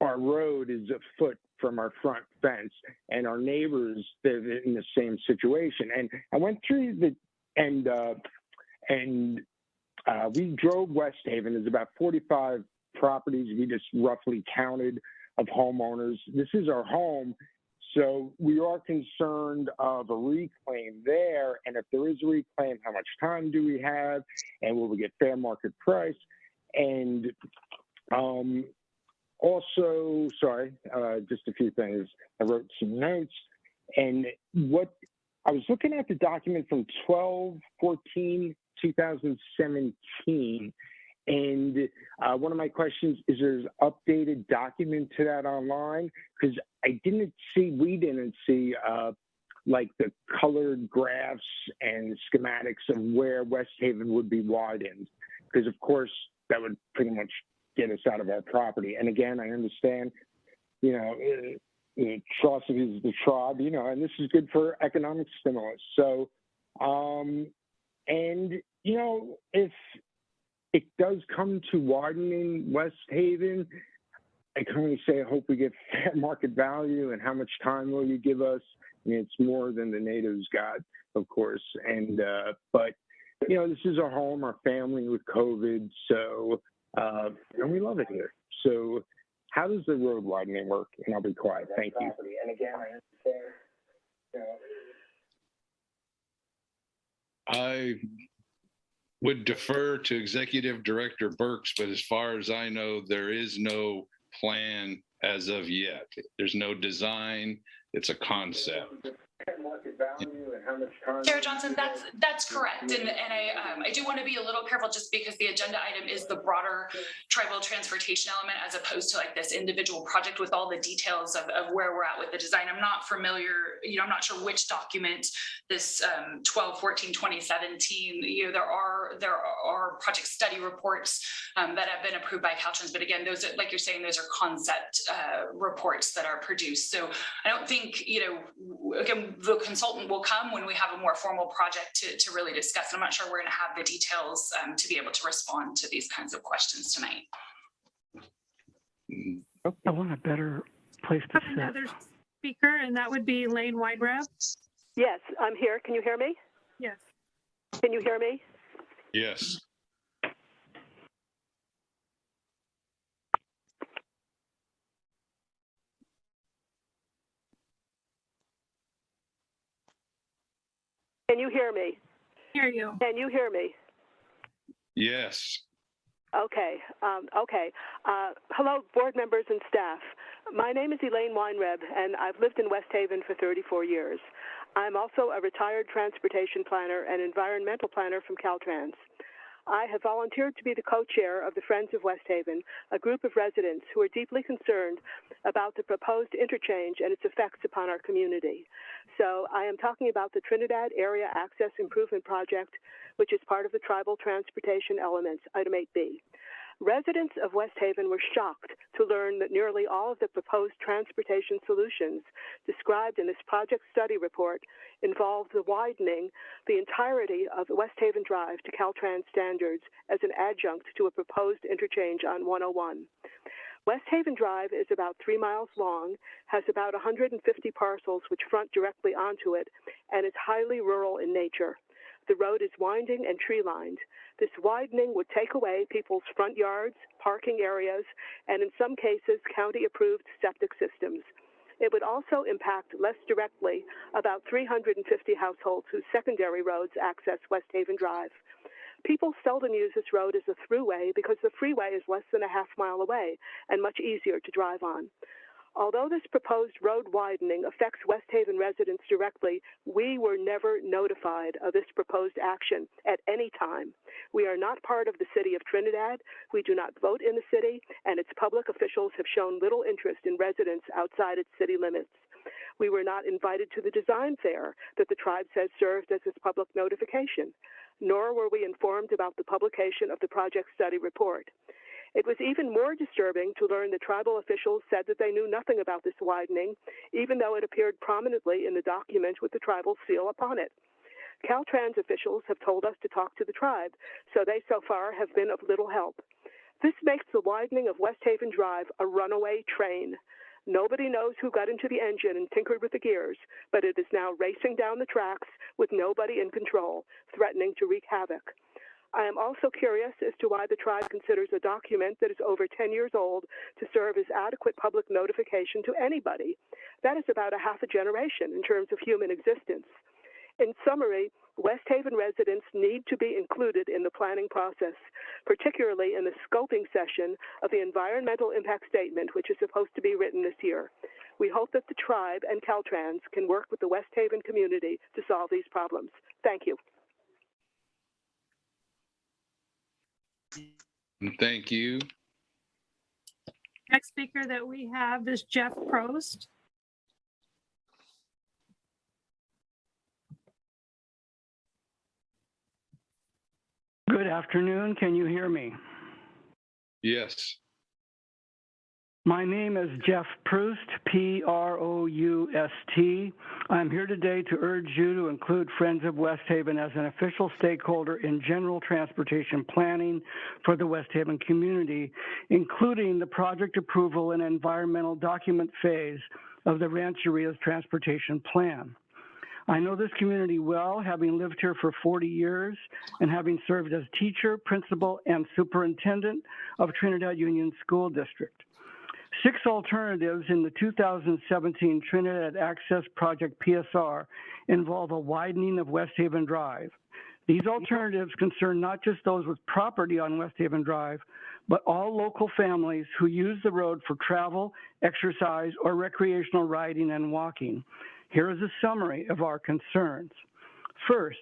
L: Our road is a foot from our front fence, and our neighbors live in the same situation. And I went through and we drove West Haven. There's about 45 properties we just roughly counted of homeowners. This is our home, so we are concerned of a reclaim there. And if there is a reclaim, how much time do we have? And will we get fair market price? And also, sorry, just a few things. I wrote some notes. And what I was looking at the document from 12/14/2017, and one of my questions is there's an updated document to that online? Because we didn't see like the colored graphs and schematics of where West Haven would be widened, because of course that would pretty much get us out of our property. And again, I understand, trust is the tribe, and this is good for economic stimulus. So, if it does come to widening West Haven, I can only say I hope we get fair market value. And how much time will you give us? I mean, it's more than the natives got, of course. And but this is our home, our family with COVID, so and we love it here. So, how does the road widening work? And I'll be quiet. Thank you. And again, I understand.
A: I would defer to Executive Director Burks, but as far as I know, there is no plan as of yet. There's no design. It's a concept.
L: Market value and how much time.
B: Chair Johnson, that's correct. And I do want to be a little careful just because the agenda item is the broader tribal transportation element as opposed to like this individual project with all the details of where we're at with the design. I'm not familiar, I'm not sure which document this 12/14/2017, there are project study reports that have been approved by Caltrans, but again, those, like you're saying, those are concept reports that are produced. So I don't think, again, the consultant will come when we have a more formal project to really discuss. I'm not sure we're going to have the details to be able to respond to these kinds of questions tonight.
M: I want a better place to sit.
C: Another speaker, and that would be Lane Weinreb.
N: Yes, I'm here. Can you hear me?
C: Yes.
N: Can you hear me?
A: Yes.
N: Can you hear me?
C: Hear you.
N: Can you hear me?
A: Yes.
N: Okay. Hello, board members and staff. My name is Elaine Weinreb, and I've lived in West Haven for 34 years. I'm also a retired transportation planner and environmental planner from Caltrans. I have volunteered to be the co-chair of the Friends of West Haven, a group of residents who are deeply concerned about the proposed interchange and its effects upon our community. So I am talking about the Trinidad Area Access Improvement Project, which is part of the Tribal Transportation Elements, Item 8B. Residents of West Haven were shocked to learn that nearly all of the proposed transportation solutions described in this project study report involved the widening the entirety of West Haven Drive to Caltrans standards as an adjunct to a proposed interchange on 101. West Haven Drive is about 3 miles long, has about 150 parcels which front directly onto it, and is highly rural in nature. The road is winding and tree-lined. This widening would take away people's front yards, parking areas, and in some cases, county-approved septic systems. It would also impact less directly about 350 households whose secondary roads access West Haven Drive. People seldom use this road as a throughway because the freeway is less than a half mile away and much easier to drive on. Although this proposed road widening affects West Haven residents directly, we were never notified of this proposed action at any time. We are not part of the city of Trinidad. We do not vote in the city, and its public officials have shown little interest in residents outside its city limits. We were not invited to the design fair that the tribe says served as its public notification, nor were we informed about the publication of the project study report. It was even more disturbing to learn that tribal officials said that they knew nothing about this widening, even though it appeared prominently in the document with the tribal seal upon it. Caltrans officials have told us to talk to the tribe, so they so far have been of little help. This makes the widening of West Haven Drive a runaway train. Nobody knows who got into the engine and tinkered with the gears, but it is now racing down the tracks with nobody in control, threatening to wreak havoc. I am also curious as to why the tribe considers a document that is over 10 years old to serve as adequate public notification to anybody. That is about a half a generation in terms of human existence. In summary, West Haven residents need to be included in the planning process, particularly in the scoping session of the environmental impact statement, which is supposed to be written this year. We hope that the tribe and Caltrans can work with the West Haven community to solve these problems. Thank you.
A: Thank you.
C: Next speaker that we have is Jeff Prost.
M: Good afternoon. Can you hear me?
A: Yes.
M: My name is Jeff Proust, Proust. I'm here today to urge you to include Friends of West Haven as an official stakeholder in general transportation planning for the West Haven community, including the project approval and environmental document phase of the Rancheria's transportation plan. I know this community well, having lived here for 40 years and having served as teacher, principal, and superintendent of Trinidad Union School District. 6 alternatives in the 2017 Trinidad Access Project PSR involve a widening of West Haven Drive. These alternatives concern not just those with property on West Haven Drive, but all local families who use the road for travel, exercise, or recreational riding and walking. Here is a summary of our concerns. First,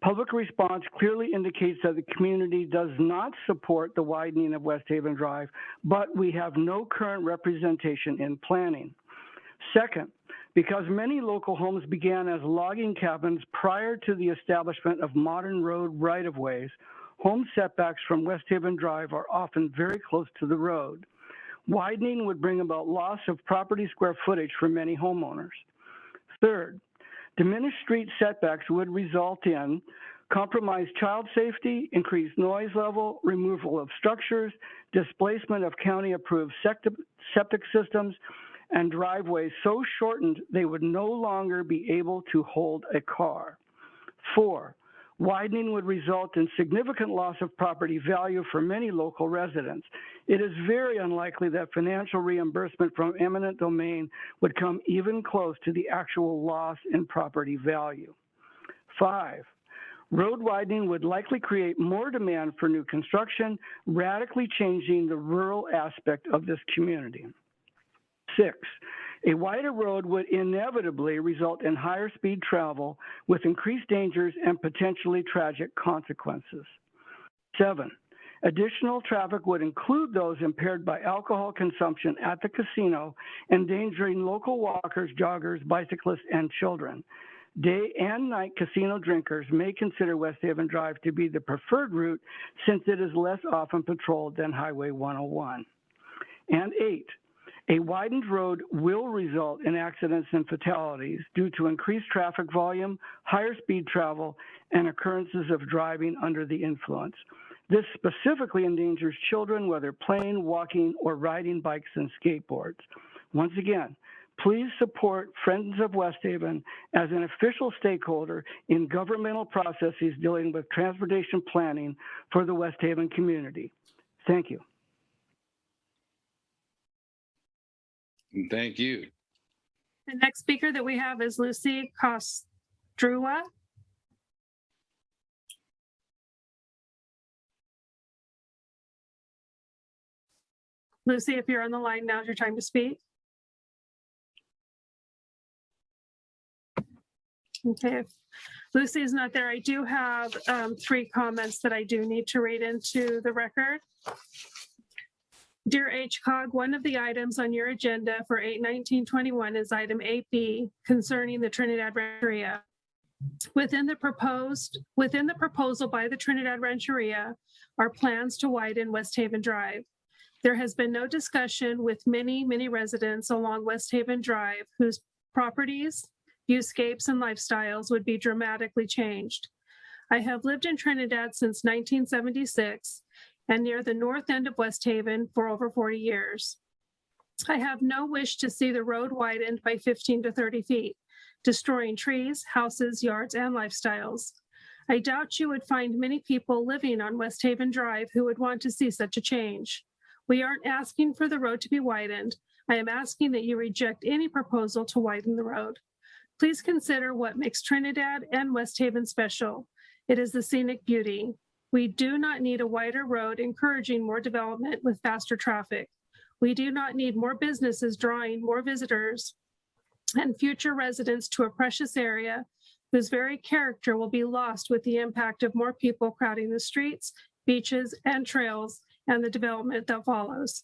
M: public response clearly indicates that the community does not support the widening of West Haven Drive, but we have no current representation in planning. Second, because many local homes began as logging cabins prior to the establishment of modern road right-of-ways, home setbacks from West Haven Drive are often very close to the road. Widening would bring about loss of property square footage for many homeowners. Third, diminished street setbacks would result in compromised child safety, increased noise level, removal of structures, displacement of county-approved septic systems, and driveways so shortened they would no longer be able to hold a car. 4, widening would result in significant loss of property value for many local residents. It is very unlikely that financial reimbursement from eminent domain would come even close to the actual loss in property value. 5, road widening would likely create more demand for new construction, radically changing the rural aspect of this community. 6, a wider road would inevitably result in higher speed travel with increased dangers and potentially tragic consequences. 7, additional traffic would include those impaired by alcohol consumption at the casino, endangering local walkers, joggers, bicyclists, and children. Day and night casino drinkers may consider West Haven Drive to be the preferred route since it is less often patrolled than Highway 101. And 8, a widened road will result in accidents and fatalities due to increased traffic volume, higher speed travel, and occurrences of driving under the influence. This specifically endangers children, whether playing, walking, or riding bikes and skateboards. Once again, please support Friends of West Haven as an official stakeholder in governmental processes dealing with transportation planning for the West Haven community. Thank you.
A: Thank you.
C: The next speaker that we have is Lucy Kostrua. Lucy, if you're on the line, now's your time to speak. Okay, if Lucy is not there, I do have 3 comments that I do need to read into the record. Dear HCOG, one of the items on your agenda for 8/19/21 is item 8B concerning the Trinidad Rancheria. Within the proposal by the Trinidad Rancheria are plans to widen West Haven Drive. There has been no discussion with many residents along West Haven Drive whose properties, viewscapes, and lifestyles would be dramatically changed. I have lived in Trinidad since 1976 and near the north end of West Haven for over 40 years. I have no wish to see the road widened by 15 to 30 feet, destroying trees, houses, yards, and lifestyles. I doubt you would find many people living on West Haven Drive who would want to see such a change. We aren't asking for the road to be widened. I am asking that you reject any proposal to widen the road. Please consider what makes Trinidad and West Haven special. It is the scenic beauty. We do not need a wider road encouraging more development with faster traffic. We do not need more businesses drawing more visitors and future residents to a precious area whose very character will be lost with the impact of more people crowding the streets, beaches, and trails and the development that follows.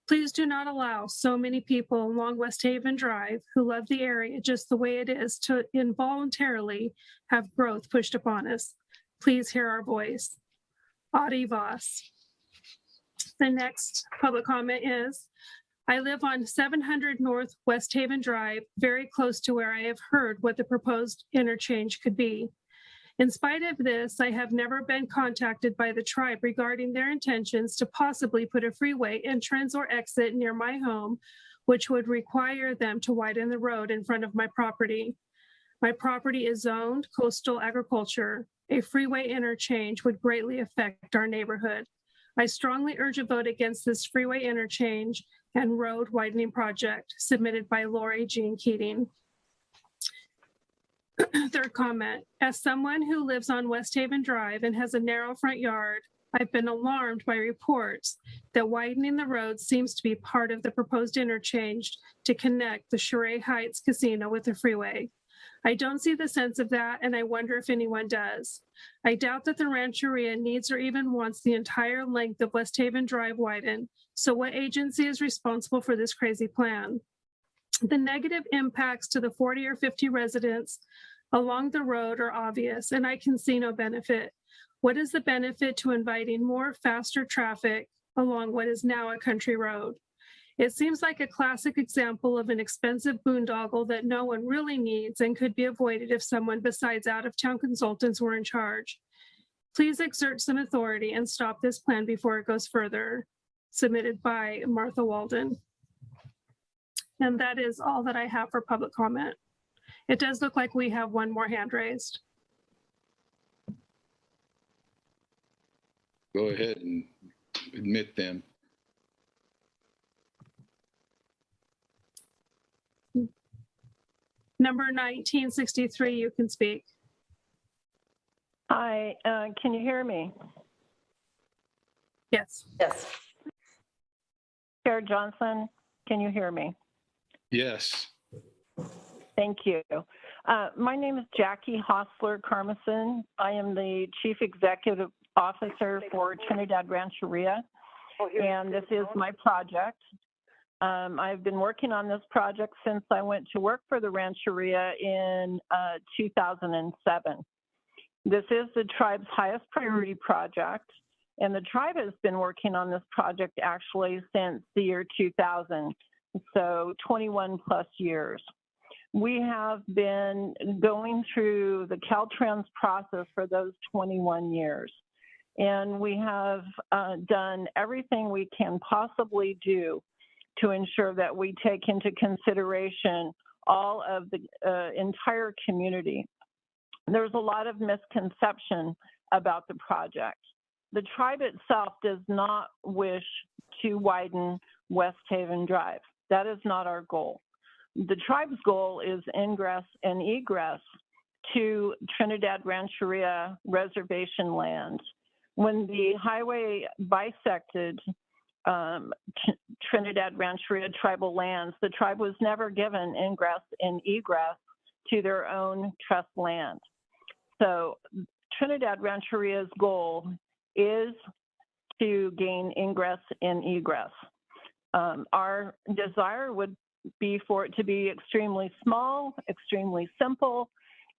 C: Please do not allow so many people along West Haven Drive who love the area just the way it is to involuntarily have growth pushed upon us. Please hear our voice. Audie Voss. The next public comment is, I live on 700 North West Haven Drive, very close to where I have heard what the proposed interchange could be. In spite of this, I have never been contacted by the tribe regarding their intentions to possibly put a freeway entrance or exit near my home, which would require them to widen the road in front of my property. My property is zoned coastal agriculture. A freeway interchange would greatly affect our neighborhood. I strongly urge a vote against this freeway interchange and road widening project submitted by Lori Jean Keating. Third comment, as someone who lives on West Haven Drive and has a narrow front yard, I've been alarmed by reports that widening the road seems to be part of the proposed interchange to connect the Shirey Heights Casino with the freeway. I don't see the sense of that, and I wonder if anyone does. I doubt that the Rancheria needs or even wants the entire length of West Haven Drive widened, so what agency is responsible for this crazy plan? The negative impacts to the 40 or 50 residents along the road are obvious, and I can see no benefit. What is the benefit to inviting more faster traffic along what is now a country road? It seems like a classic example of an expensive boondoggle that no one really needs and could be avoided if someone besides out-of-town consultants were in charge. Please exert some authority and stop this plan before it goes further. Submitted by Martha Walden. And that is all that I have for public comment. It does look like we have one more hand raised.
A: Go ahead and admit them.
C: Number 1963, you can speak.
O: Hi, can you hear me?
C: Yes.
H: Yes.
O: Chair Johnson, can you hear me?
A: Yes.
O: Thank you. My name is Jackie Hostler Carmison. I am the Chief Executive Officer for Trinidad Rancheria, and this is my project. I've been working on this project since I went to work for the Rancheria in 2007. This is the tribe's highest priority project, and the tribe has been working on this project actually since the year 2000, so 21 plus years. We have been going through the Caltrans process for those 21 years, and we have done everything we can possibly do to ensure that we take into consideration all of the entire community. There's a lot of misconception about the project. The tribe itself does not wish to widen West Haven Drive. That is not our goal. The tribe's goal is ingress and egress to Trinidad Rancheria reservation land. When the highway bisected Trinidad Rancheria tribal lands, the tribe was never given ingress and egress to their own trust land. So Trinidad Rancheria's goal is to gain ingress and egress. Our desire would be for it to be extremely small, extremely simple,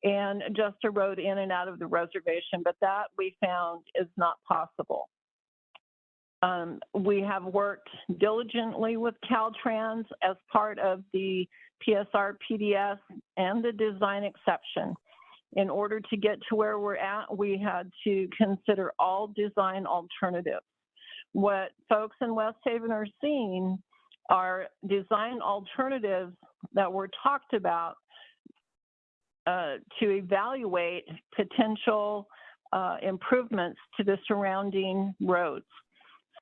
O: and just a road in and out of the reservation, but that we found is not possible. We have worked diligently with Caltrans as part of the PSR PDS and the design exception. In order to get to where we're at, we had to consider all design alternatives. What folks in West Haven are seeing are design alternatives that were talked about to evaluate potential improvements to the surrounding roads.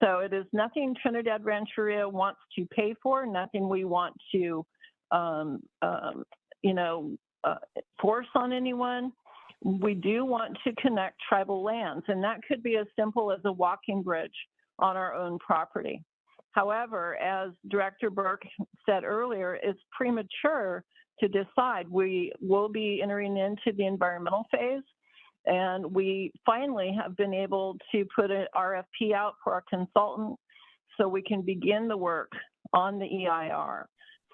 O: So it is nothing Trinidad Rancheria wants to pay for, nothing we want to, force on anyone. We do want to connect tribal lands, and that could be as simple as a walking bridge on our own property. However, as Director Burke said earlier, it's premature to decide. We will be entering into the environmental phase, and we finally have been able to put an RFP out for our consultant so we can begin the work on the EIR.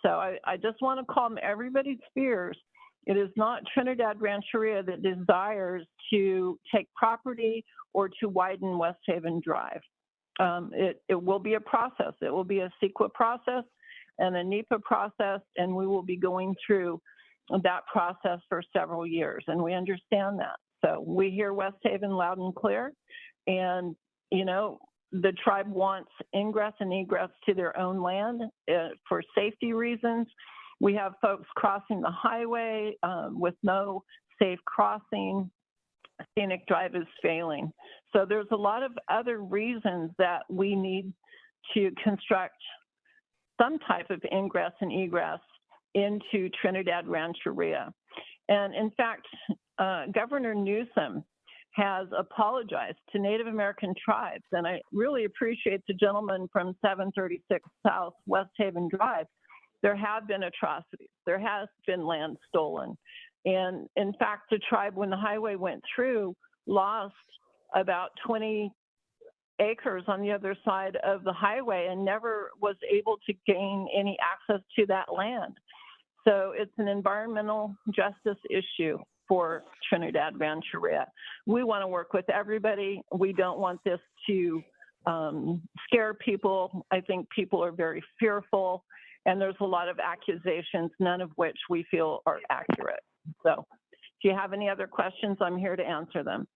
O: So I just want to calm everybody's fears. It is not Trinidad Rancheria that desires to take property or to widen West Haven Drive. It will be a process. It will be a CEQA process and a NEPA process, and we will be going through that process for several years, and we understand that. So we hear West Haven loud and clear, and, the tribe wants ingress and egress to their own land for safety reasons. We have folks crossing the highway with no safe crossing. Scenic Drive is failing. So there's a lot of other reasons that we need to construct some type of ingress and egress into Trinidad Rancheria. And in fact, Governor Newsom has apologized to Native American tribes. And I really appreciate the gentleman from 736 South West Haven Drive. There have been atrocities. There has been land stolen. And in fact, the tribe, when the highway went through, lost about 20 acres on the other side of the highway and never was able to gain any access to that land. So it's an environmental justice issue for Trinidad Rancheria. We want to work with everybody. We don't want this to scare people. I think people are very fearful, and there's a lot of accusations, none of which we feel are accurate. So if you have any other questions, I'm here to answer them.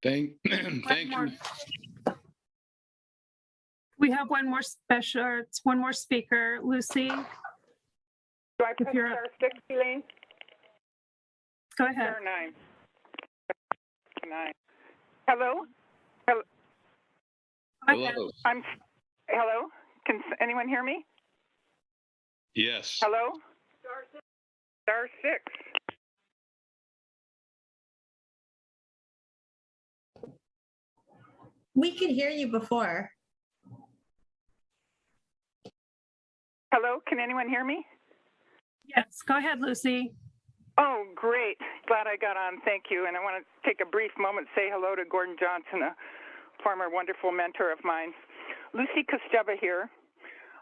A: Thank you.
C: We have one more speaker, Lucy.
P: Do I press star 6, Elaine?
C: Go ahead.
P: Star 9. 9. Hello? Hello?
A: Hello.
P: Hello? Can anyone hear me?
A: Yes.
P: Hello? Star 6.
K: We could hear you before.
P: Hello? Can anyone hear me?
C: Yes, go ahead, Lucy.
P: Oh, great. Glad I got on. Thank you. And I want to take a brief moment to say hello to Gordon Johnson, a former wonderful mentor of mine. Lucy Kosteva here.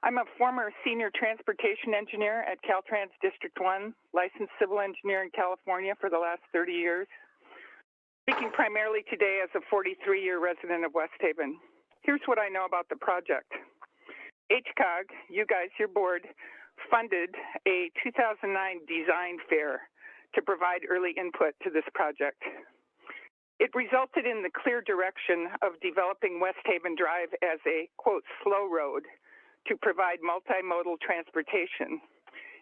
P: I'm a former senior transportation engineer at Caltrans District 1, licensed civil engineer in California for the last 30 years. Speaking primarily today as a 43-year resident of West Haven. Here's what I know about the project. HCOG, you guys, your board, funded a 2009 design fair to provide early input to this project. It resulted in the clear direction of developing West Haven Drive as a, quote, slow road to provide multimodal transportation.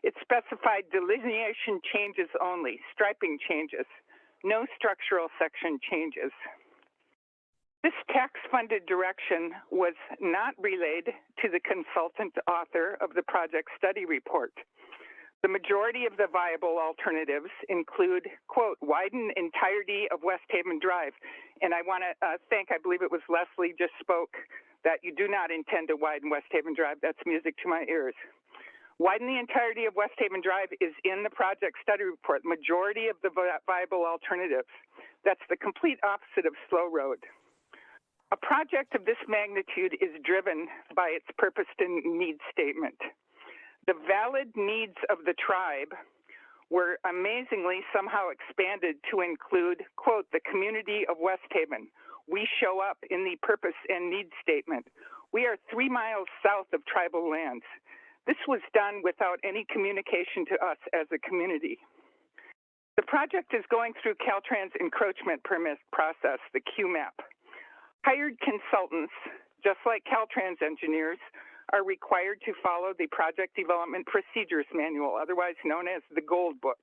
P: It specified delineation changes only, striping changes, no structural section changes. This tax-funded direction was not relayed to the consultant author of the project study report. The majority of the viable alternatives include, quote, widen entirety of West Haven Drive. And I want to thank, I believe it was Leslie just spoke, that you do not intend to widen West Haven Drive. That's music to my ears. Widen the entirety of West Haven Drive is in the project study report, majority of the viable alternatives. That's the complete opposite of slow road. A project of this magnitude is driven by its purpose and need statement. The valid needs of the tribe were amazingly somehow expanded to include, quote, the community of West Haven. We show up in the purpose and need statement. We are 3 miles south of tribal lands. This was done without any communication to us as a community. The project is going through Caltrans encroachment permit process, the QMAP. Hired consultants, just like Caltrans engineers, are required to follow the Project Development Procedures Manual, otherwise known as the Gold Book,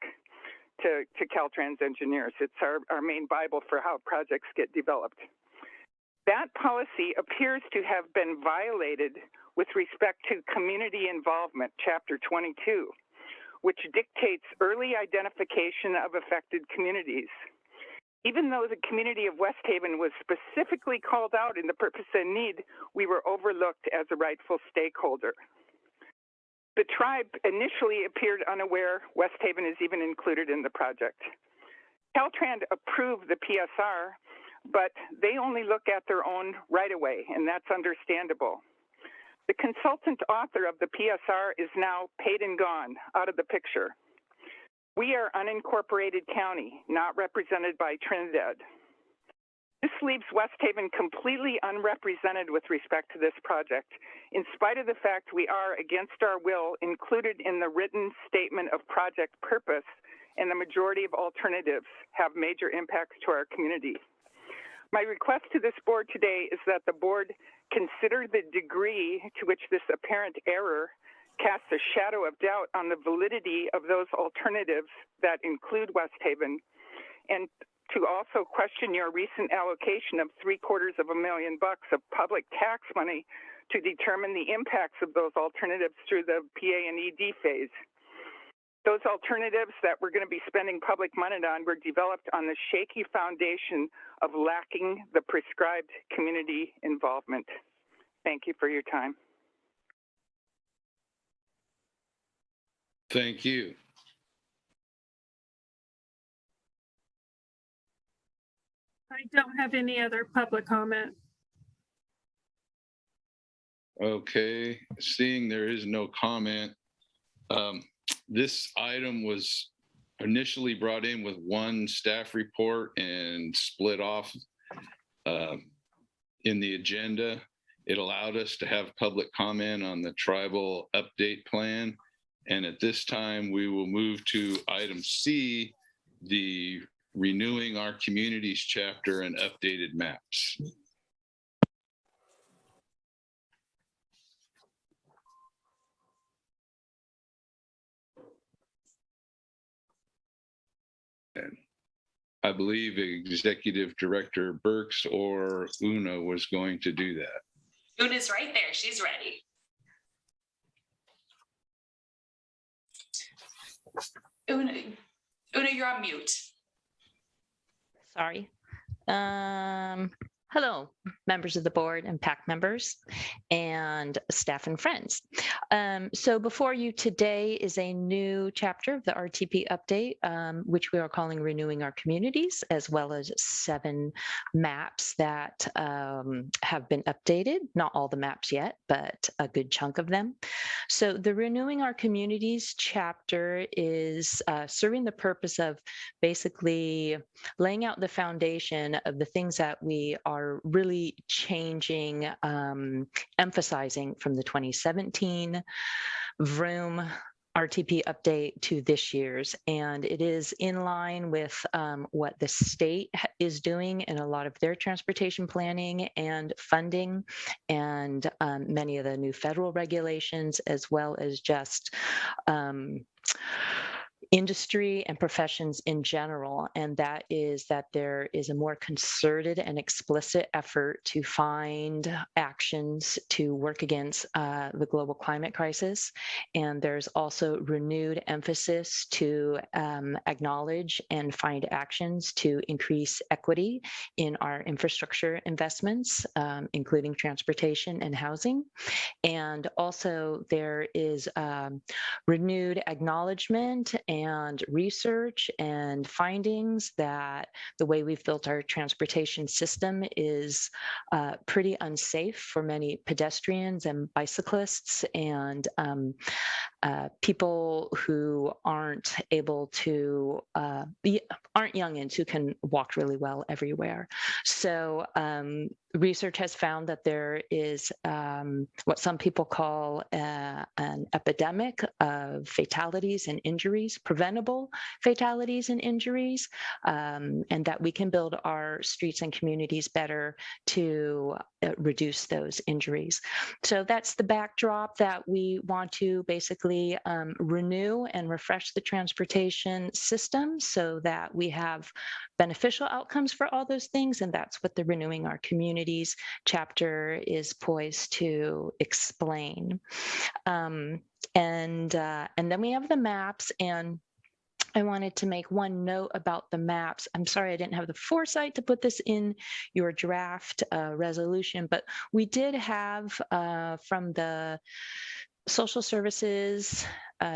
P: to Caltrans engineers. It's our main Bible for how projects get developed. That policy appears to have been violated with respect to community involvement, Chapter 22, which dictates early identification of affected communities. Even though the community of West Haven was specifically called out in the purpose and need, we were overlooked as a rightful stakeholder. The tribe initially appeared unaware West Haven is even included in the project. Caltrans approved the PSR, but they only look at their own right-of-way, and that's understandable. The consultant author of the PSR is now paid and gone, out of the picture. We are unincorporated county, not represented by Trinidad. This leaves West Haven completely unrepresented with respect to this project, in spite of the fact we are, against our will, included in the written statement of project purpose, and the majority of alternatives have major impacts to our community. My request to this board today is that the board consider the degree to which this apparent error casts a shadow of doubt on the validity of those alternatives that include West Haven, and to also question your recent allocation of $750,000 of public tax money to determine the impacts of those alternatives through the PA and ED phase. Those alternatives that we're going to be spending public money on were developed on the shaky foundation of lacking the prescribed community involvement. Thank you for your time.
A: Thank you.
C: I don't have any other public comment.
A: Okay, seeing there is no comment, this item was initially brought in with one staff report and split off in the agenda. It allowed us to have public comment on the tribal update plan. And at this time, we will move to item C, the renewing our communities chapter and updated maps. And I believe Executive Director Burks or Una was going to do that.
B: Una's right there. She's ready. Una, you're on mute.
Q: Sorry. Hello, members of the board and PAC members and staff and friends. So before you today is a new chapter of the RTP update, which we are calling Renewing Our Communities, as well as 7 maps that have been updated. Not all the maps yet, but a good chunk of them. So the Renewing Our Communities chapter is serving the purpose of basically laying out the foundation of the things that we are really changing, emphasizing from the 2017 VROOM RTP update to this year's. And it is in line with what the state is doing in a lot of their transportation planning and funding, and many of the new federal regulations, as well as just industry and professions in general, and that is that there is a more concerted and explicit effort to find actions to work against the global climate crisis. And there's also renewed emphasis to acknowledge and find actions to increase equity in our infrastructure investments, including transportation and housing. And also there is renewed acknowledgement and research and findings that the way we've built our transportation system is pretty unsafe for many pedestrians and bicyclists and people who aren't able to, aren't youngins who can walk really well everywhere. So research has found that there is what some people call an epidemic of fatalities and injuries, preventable fatalities and injuries, and that we can build our streets and communities better to reduce those injuries. So that's the backdrop, that we want to basically renew and refresh the transportation system so that we have beneficial outcomes for all those things. And that's what the Renewing Our Communities chapter is poised to explain. And then we have the maps, and I wanted to make one note about the maps. I'm sorry I didn't have the foresight to put this in your draft resolution, but we did have from the Social Services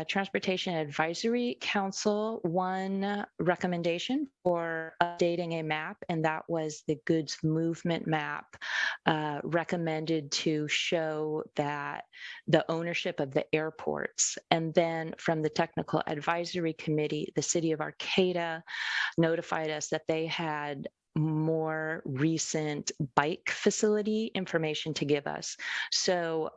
Q: Transportation Advisory Council one recommendation for updating a map, and that was the goods movement map, recommended to show that the ownership of the airports. And then from the Technical Advisory Committee, the City of Arcata notified us that they had more recent bike facility information to give us. So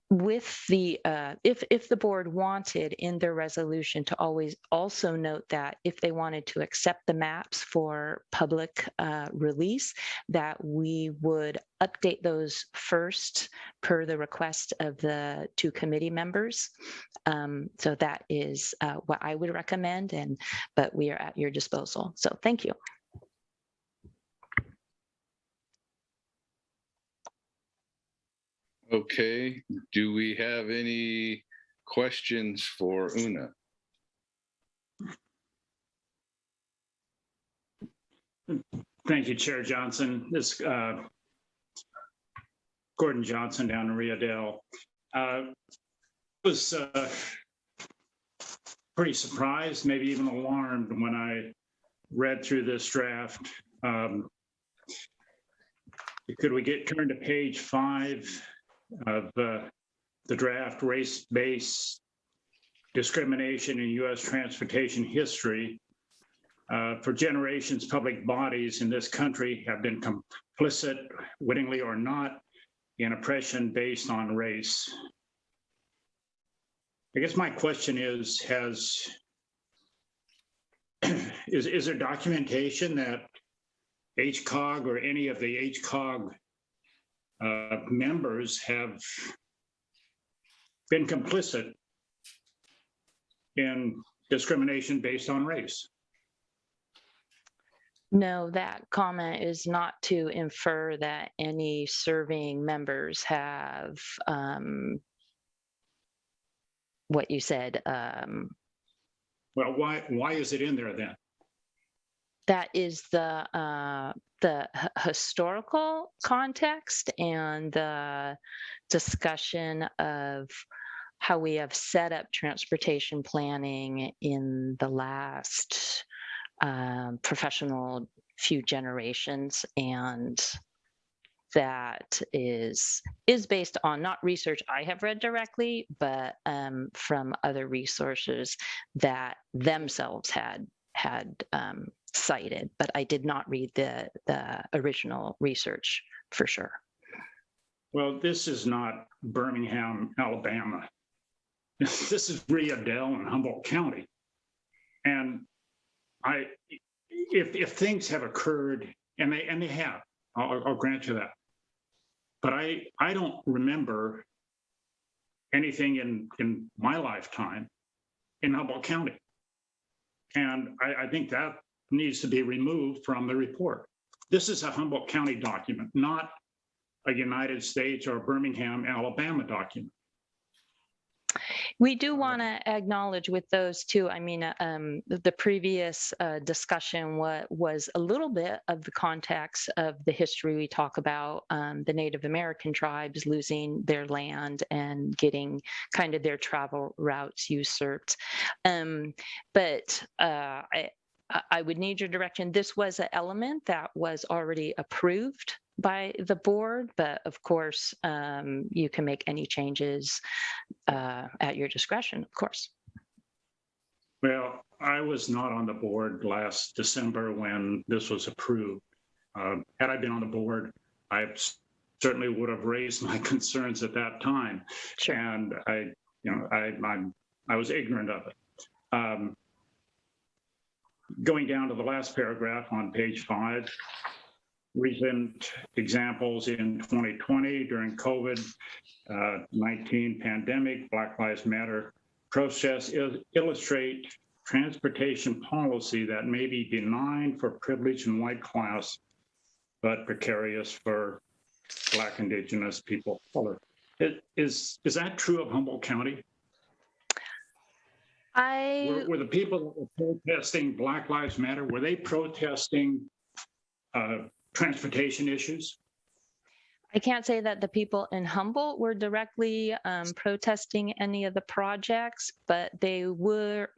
Q: with the if the board wanted in their resolution to always also note that if they wanted to accept the maps for public release, that we would update those first per the request of the two committee members. So that is what I would recommend, but we are at your disposal. So thank you.
A: Okay, do we have any questions for Una?
E: Thank you, Chair Johnson. This Gordon Johnson down in Rio Dell. Was pretty surprised, maybe even alarmed when I read through this draft. Could we turn to page 5 of the draft, race-based discrimination in U.S. transportation history? For generations, public bodies in this country have been complicit, wittingly or not, in oppression based on race. I guess my question is, is there documentation that HCOG or any of the HCOG members have been complicit in discrimination based on race?
Q: No, that comment is not to infer that any serving members have what you said.
E: Well, why is it in there then?
Q: That is the historical context and the discussion of how we have set up transportation planning in the last professional few generations, and that is based on not research I have read directly, but from other resources that themselves had cited, but I did not read the original research for sure.
E: Well, this is not Birmingham, Alabama. This is Rio Dell in Humboldt County. And if things have occurred, and they have, I'll grant you that. But I don't remember anything in my lifetime in Humboldt County. And I think that needs to be removed from the report. This is a Humboldt County document, not a United States or Birmingham, Alabama document.
Q: We do want to acknowledge with those two, I mean, the previous discussion was a little bit of the context of the history we talk about, the Native American tribes losing their land and getting kind of their travel routes usurped. But I would need your direction. This was an element that was already approved by the board, but of course, you can make any changes at your discretion, of course.
E: Well, I was not on the board last December when this was approved. Had I been on the board, I certainly would have raised my concerns at that time.
Q: Sure.
E: And I was ignorant of it. Going down to the last paragraph on page 5, recent examples in 2020 during COVID-19 pandemic, Black Lives Matter protests illustrate transportation policy that may be benign for privileged and white class, but precarious for Black, Indigenous people of color. Is that true of Humboldt County? Were the people that were protesting Black Lives Matter, were they protesting transportation issues?
Q: I can't say that the people in Humboldt were directly protesting any of the projects, but they were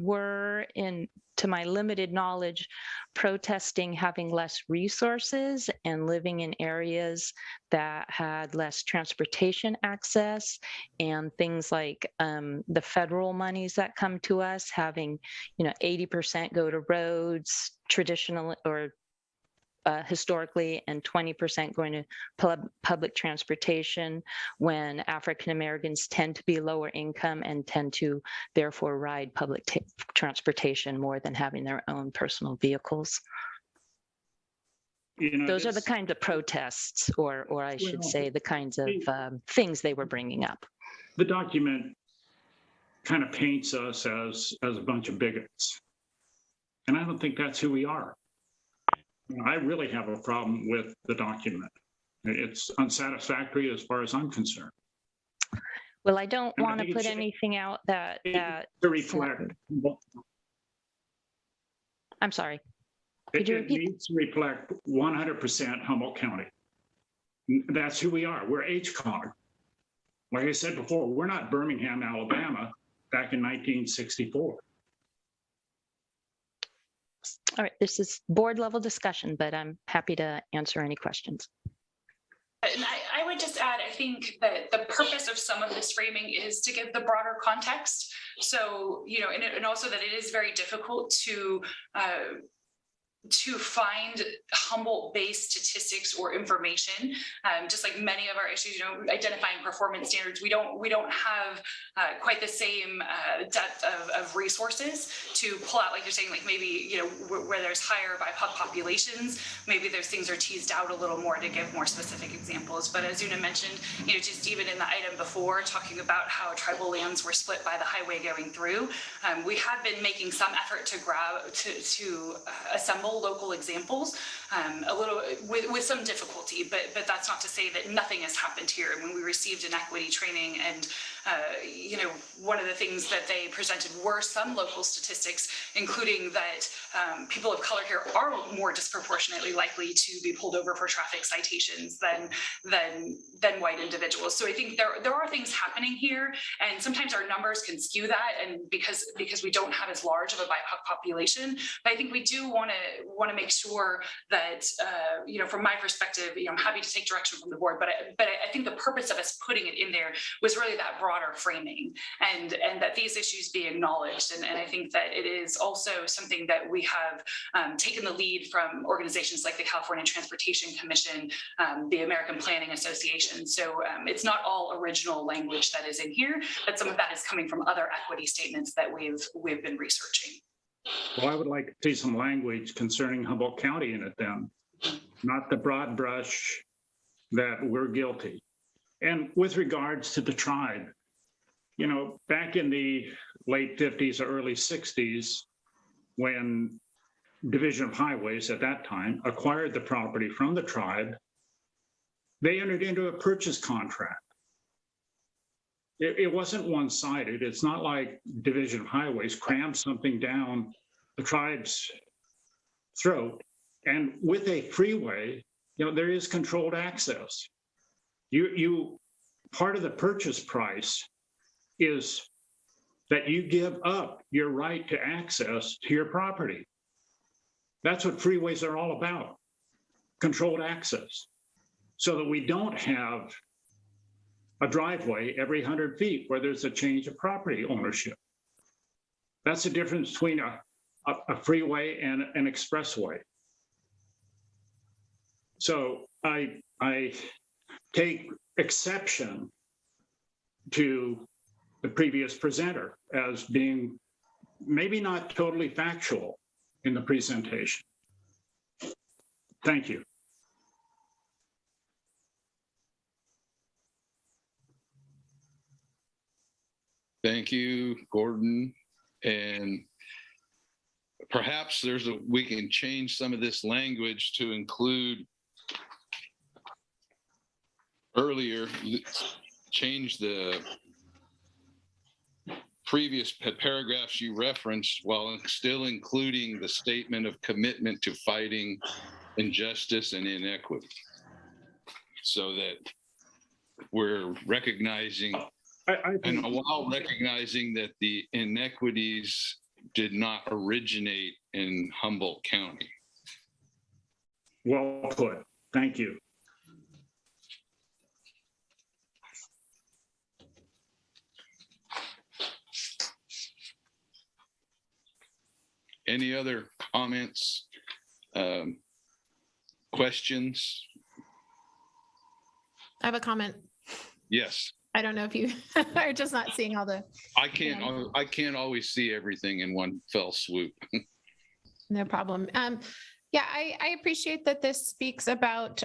Q: to my limited knowledge, protesting having less resources and living in areas that had less transportation access, and things like the federal monies that come to us having, 80% go to roads traditionally or historically, and 20% going to public transportation, when African Americans tend to be lower income and tend to therefore ride public transportation more than having their own personal vehicles. Those are the kinds of protests, or I should say the kinds of things they were bringing up.
E: The document kind of paints us as a bunch of bigots. And I don't think that's who we are. I really have a problem with the document. It's unsatisfactory as far as I'm concerned.
Q: Well, I don't want to put anything out that
E: to reflect.
Q: I'm sorry. Could you repeat?
E: It needs to reflect 100% Humboldt County. That's who we are. We're HCOG. Like I said before, we're not Birmingham, Alabama, back in 1964.
Q: All right, this is board level discussion, but I'm happy to answer any questions.
B: And I would just add, I think that the purpose of some of this framing is to give the broader context. So, and also that it is very difficult to find Humboldt-based statistics or information, just like many of our issues, identifying performance standards, we don't have quite the same depth of resources to pull out, like you're saying, like maybe, where there's higher BIPOC populations, maybe those things are teased out a little more to give more specific examples. But as Una mentioned, just even in the item before, talking about how tribal lands were split by the highway going through, we have been making some effort to assemble local examples, a little with some difficulty, but that's not to say that nothing has happened here. When we received an equity training, and one of the things that they presented were some local statistics, including that people of color here are more disproportionately likely to be pulled over for traffic citations than white individuals. So I think there are things happening here, and sometimes our numbers can skew that, and because we don't have as large of a BIPOC population. But I think we do want to make sure that from my perspective, I'm happy to take direction from the board, but I think the purpose of us putting it in there was really that broader framing, and that these issues be acknowledged. And I think that it is also something that we have taken the lead from organizations like the California Transportation Commission, the American Planning Association. So it's not all original language that is in here, but some of that is coming from other equity statements that we've been researching.
E: Well, I would like to see some language concerning Humboldt County in it then, not the broad brush that we're guilty. And with regards to the tribe, back in the late 50s or early 60s, when Division of Highways at that time acquired the property from the tribe, they entered into a purchase contract. It wasn't one-sided. It's not like Division of Highways crammed something down the tribe's throat. And with a freeway, there is controlled access. Part of the purchase price is that you give up your right to access to your property. That's what freeways are all about, controlled access, so that we don't have a driveway every 100 feet where there's a change of property ownership. That's the difference between a freeway and an expressway. So I take exception to the previous presenter as being maybe not totally factual in the presentation. Thank you.
A: Thank you, Gordon. And perhaps we can change some of this language to include earlier, change the previous paragraphs you referenced while still including the statement of commitment to fighting injustice and inequity, so that we're recognizing and while recognizing that the inequities did not originate in Humboldt County.
E: Well put. Thank you.
A: Any other comments, questions?
R: I have a comment.
A: Yes.
R: I don't know if you are just not seeing all the.
A: I can't always see everything in one fell swoop.
R: No problem. Yeah, I appreciate that this speaks about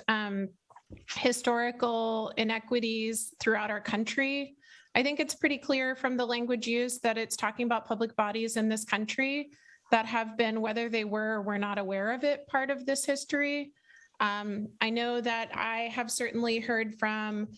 R: historical inequities throughout our country. I think it's pretty clear from the language used that it's talking about public bodies in this country that have been, whether they were or were not aware of it, part of this history. I know that I have certainly heard from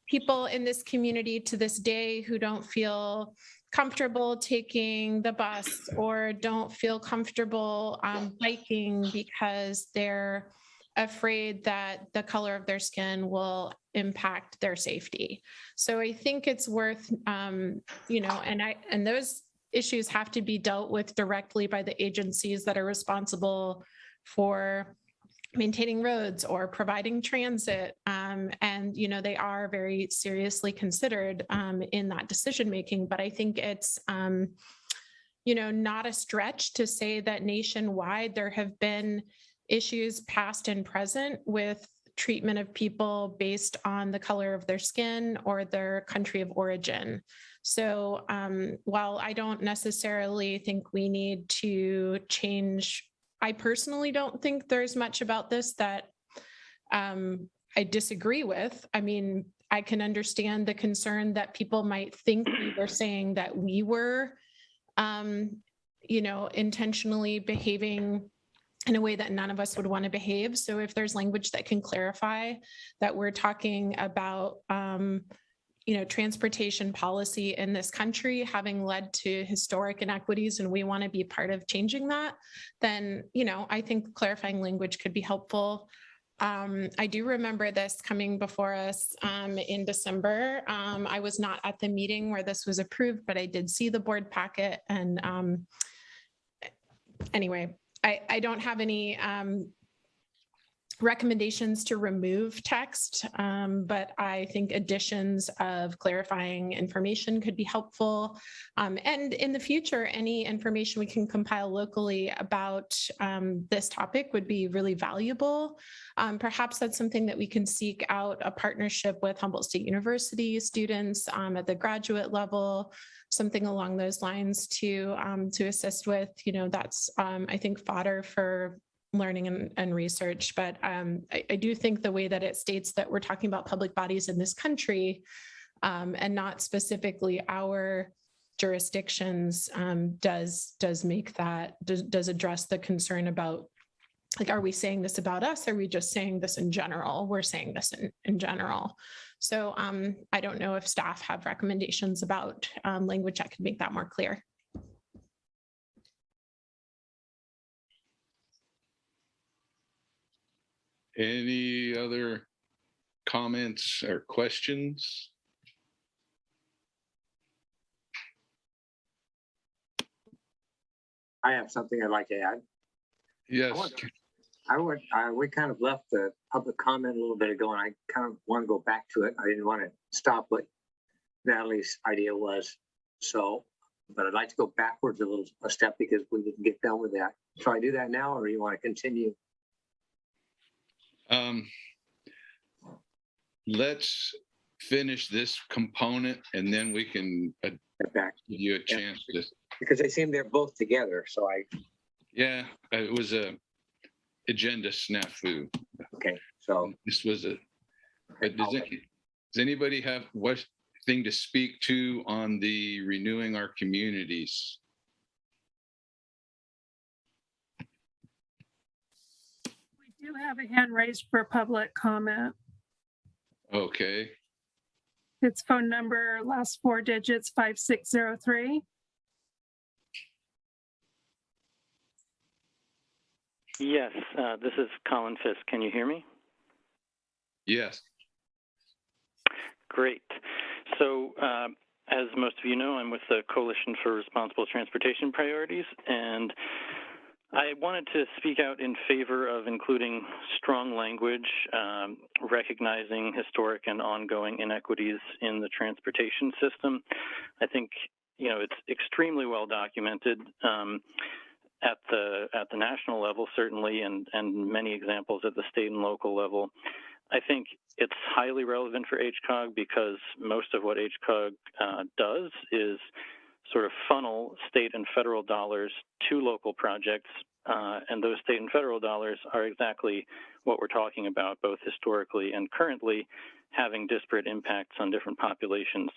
R: people in this community to this day who don't feel comfortable taking the bus or don't feel comfortable biking because they're afraid that the color of their skin will impact their safety. So I think it's worth, and those issues have to be dealt with directly by the agencies that are responsible for maintaining roads or providing transit. And, they are very seriously considered in that decision-making. But I think it's, not a stretch to say that nationwide there have been issues past and present with treatment of people based on the color of their skin or their country of origin. So while I don't necessarily think we need to change, I personally don't think there's much about this that I disagree with. I mean, I can understand the concern that people might think we were saying that we were, intentionally behaving in a way that none of us would want to behave. So if there's language that can clarify that we're talking about, transportation policy in this country having led to historic inequities and we want to be part of changing that, then, I think clarifying language could be helpful. I do remember this coming before us in December. I was not at the meeting where this was approved, but I did see the board packet. And anyway, I don't have any recommendations to remove text, but I think additions of clarifying information could be helpful. And in the future, any information we can compile locally about this topic would be really valuable. Perhaps that's something that we can seek out a partnership with Humboldt State University students at the graduate level, something along those lines to assist with. That's I think fodder for learning and research. But I do think the way that it states that we're talking about public bodies in this country and not specifically our jurisdictions does make that, does address the concern about, like, are we saying this about us? Or are we just saying this in general? We're saying this in general. So I don't know if staff have recommendations about language that could make that more clear.
A: Any other comments or questions?
S: I have something I'd like to add.
A: Yes.
S: We kind of left the public comment a little bit ago, and I kind of want to go back to it. I didn't want to stop what Natalie's idea was. So, but I'd like to go backwards a step because we didn't get done with that. Shall I do that now, or you want to continue?
A: Let's finish this component and then we can
S: back.
A: give you a chance to.
S: Because they seem they're both together, so
A: Yeah, it was a agenda snafu.
S: Okay, so.
A: This was but does anybody have what thing to speak to on the renewing our communities?
C: We do have a hand raised for public comment.
A: Okay.
C: It's phone number, last 4 digits, 5603.
T: Yes, this is Colin Fisk. Can you hear me?
A: Yes.
T: Great. So, as most of you know, I'm with the Coalition for Responsible Transportation Priorities, and I wanted to speak out in favor of including strong language, recognizing historic and ongoing inequities in the transportation system. I think, it's extremely well documented at the national level, certainly, and many examples at the state and local level. I think it's highly relevant for HCOG because most of what HCOG does is sort of funnel state and federal dollars to local projects, and those state and federal dollars are exactly what we're talking about, both historically and currently, having disparate impacts on different populations.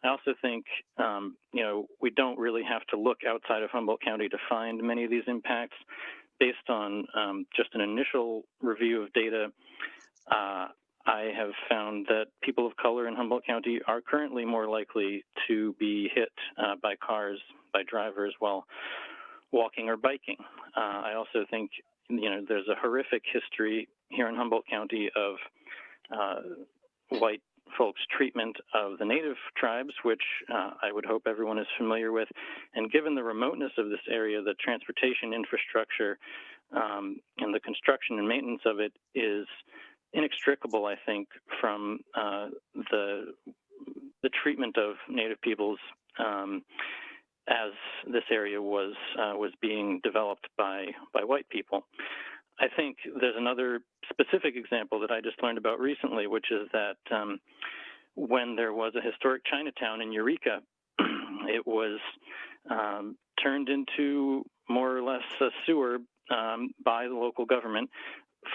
T: I also think, we don't really have to look outside of Humboldt County to find many of these impacts. Based on just an initial review of data, I have found that people of color in Humboldt County are currently more likely to be hit by cars, by drivers while walking or biking. I also think, there's a horrific history here in Humboldt County of white folks' treatment of the native tribes, which I would hope everyone is familiar with. And given the remoteness of this area, the transportation infrastructure and the construction and maintenance of it is inextricable, I think, from the treatment of Native peoples as this area was being developed by white people. I think there's another specific example that I just learned about recently, which is that when there was a historic Chinatown in Eureka, it was turned into more or less a sewer by the local government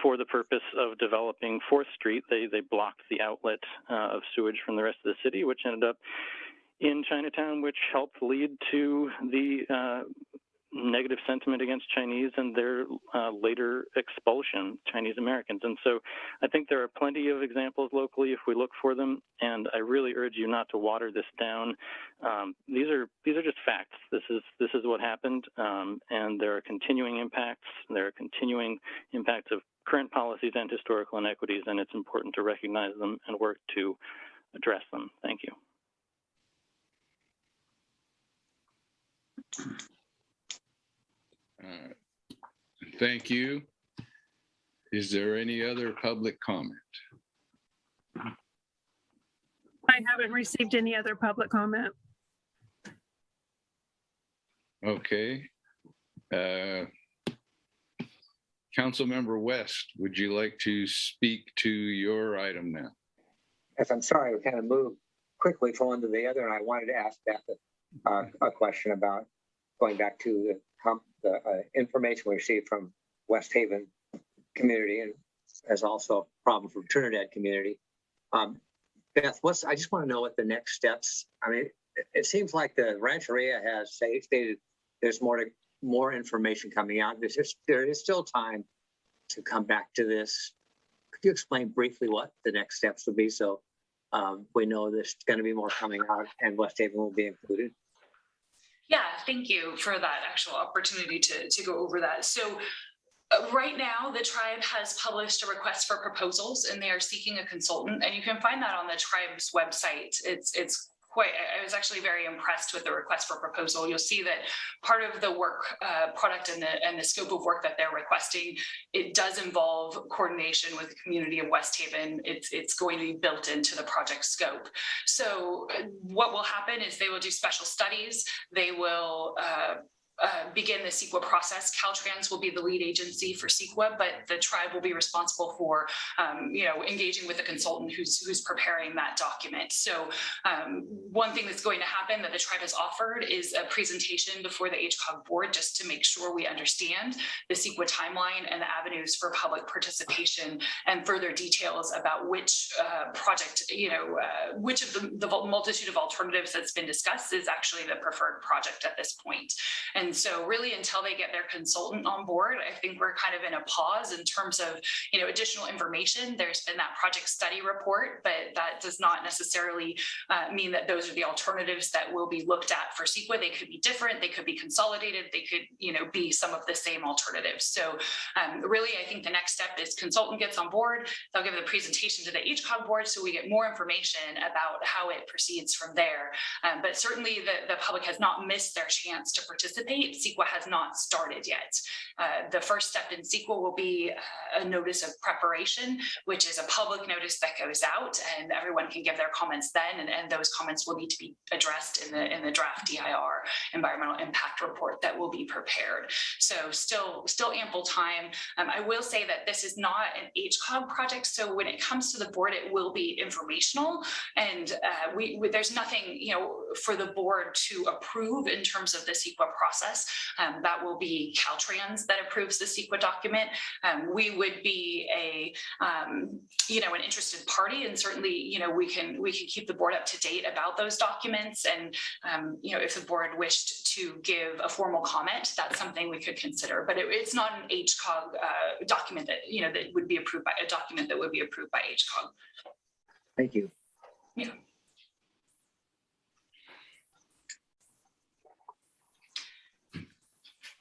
T: for the purpose of developing 4th Street. They blocked the outlet of sewage from the rest of the city, which ended up in Chinatown, which helped lead to the negative sentiment against Chinese and their later expulsion, Chinese Americans. And so I think there are plenty of examples locally if we look for them, and I really urge you not to water this down. These are just facts. This is what happened, and there are continuing impacts. There are continuing impacts of current policies and historical inequities, and it's important to recognize them and work to address them. Thank you.
A: Thank you. Is there any other public comment?
C: I haven't received any other public comment.
A: Okay. Councilmember West, would you like to speak to your item now?
S: Yes, I'm sorry, we kind of moved quickly from one to the other, and I wanted to ask Beth a question about going back to the information we received from West Haven community, and as also a problem from Trinidad community. Beth, I just want to know what the next steps. I mean, it seems like the Rancheria has stated there's more information coming out. There is still time to come back to this. Could you explain briefly what the next steps would be, so we know there's going to be more coming out and West Haven will be included?
B: Yeah, thank you for that actual opportunity to go over that. So right now, the tribe has published a request for proposals, and they are seeking a consultant, and you can find that on the tribe's website. It's quite, I was actually very impressed with the request for proposal. You'll see that part of the work product and the scope of work that they're requesting, it does involve coordination with the community of West Haven. It's going to be built into the project scope. So what will happen is they will do special studies. They will begin the CEQA process. Caltrans will be the lead agency for CEQA, but the tribe will be responsible for, engaging with the consultant who's preparing that document. So one thing that's going to happen that the tribe has offered is a presentation before the HCOG board, just to make sure we understand the CEQA timeline and the avenues for public participation, and further details about which project, which of the multitude of alternatives that's been discussed is actually the preferred project at this point. And so really, until they get their consultant on board, I think we're kind of in a pause in terms of, additional information. There's been that project study report, but that does not necessarily mean that those are the alternatives that will be looked at for CEQA. They could be different, they could be consolidated, they could, be some of the same alternatives. So really, I think the next step is consultant gets on board, they'll give the presentation to the HCOG board so we get more information about how it proceeds from there. But certainly the public has not missed their chance to participate. CEQA has not started yet. The first step in CEQA will be a notice of preparation, which is a public notice that goes out, and everyone can give their comments then, and those comments will need to be addressed in the draft DIR, environmental impact report, that will be prepared. So still ample time. I will say that this is not an HCOG project, so when it comes to the board, it will be informational, and there's nothing for the board to approve in terms of the CEQA process. That will be Caltrans that approves the CEQA document. We would be an interested party, and certainly we can keep the board up to date about those documents. And if the board wished to give a formal comment, that's something we could consider. But it's not an HCOG document that that would be approved by a document that would be approved by HCOG.
S: Thank you.
B: Yeah.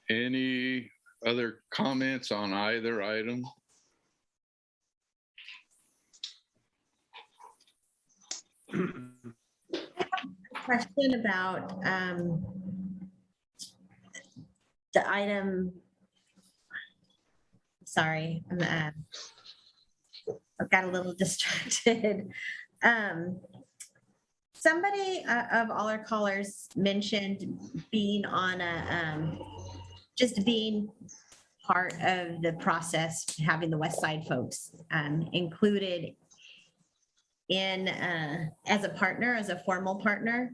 A: Any other comments on either item?
K: Question about the item. Sorry, I've got a little distracted. Somebody of all our callers mentioned being on just being part of the process, having the West Side folks included in as a partner, as a formal partner.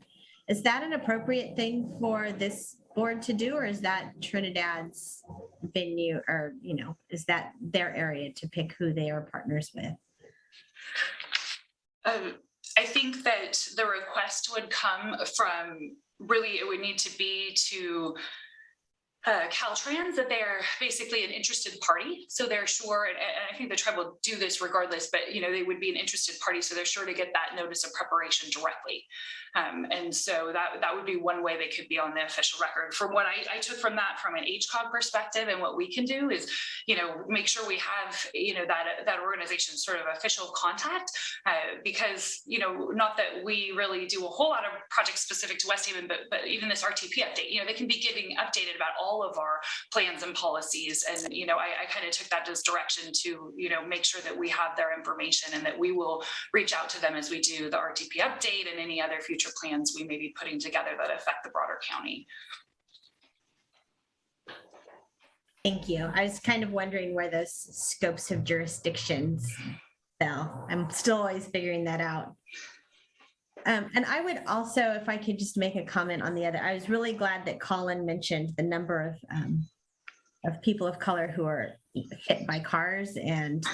K: Is that an appropriate thing for this board to do, or is that Trinidad's venue, or is that their area to pick who they are partners with?
B: I think that the request would come from, really, it would need to be to Caltrans, that they're basically an interested party. So they're sure, and I think the tribe will do this regardless, but they would be an interested party. So they're sure to get that notice of preparation directly. And so that would be one way they could be on the official record. From what I took from that, from an HCOG perspective, and what we can do is, make sure we have, that organization sort of official contact, because, not that we really do a whole lot of projects specific to West Haven, but even this RTP update, they can be giving updated about all of our plans and policies. And, I kind of took that as direction to, make sure that we have their information, and that we will reach out to them as we do the RTP update and any other future plans we may be putting together that affect the broader county.
K: Thank you. I was kind of wondering where those scopes of jurisdictions fell. I'm still always figuring that out. And I would also, if I could just make a comment on the other, I was really glad that Colin mentioned the number of people of color who are hit by cars and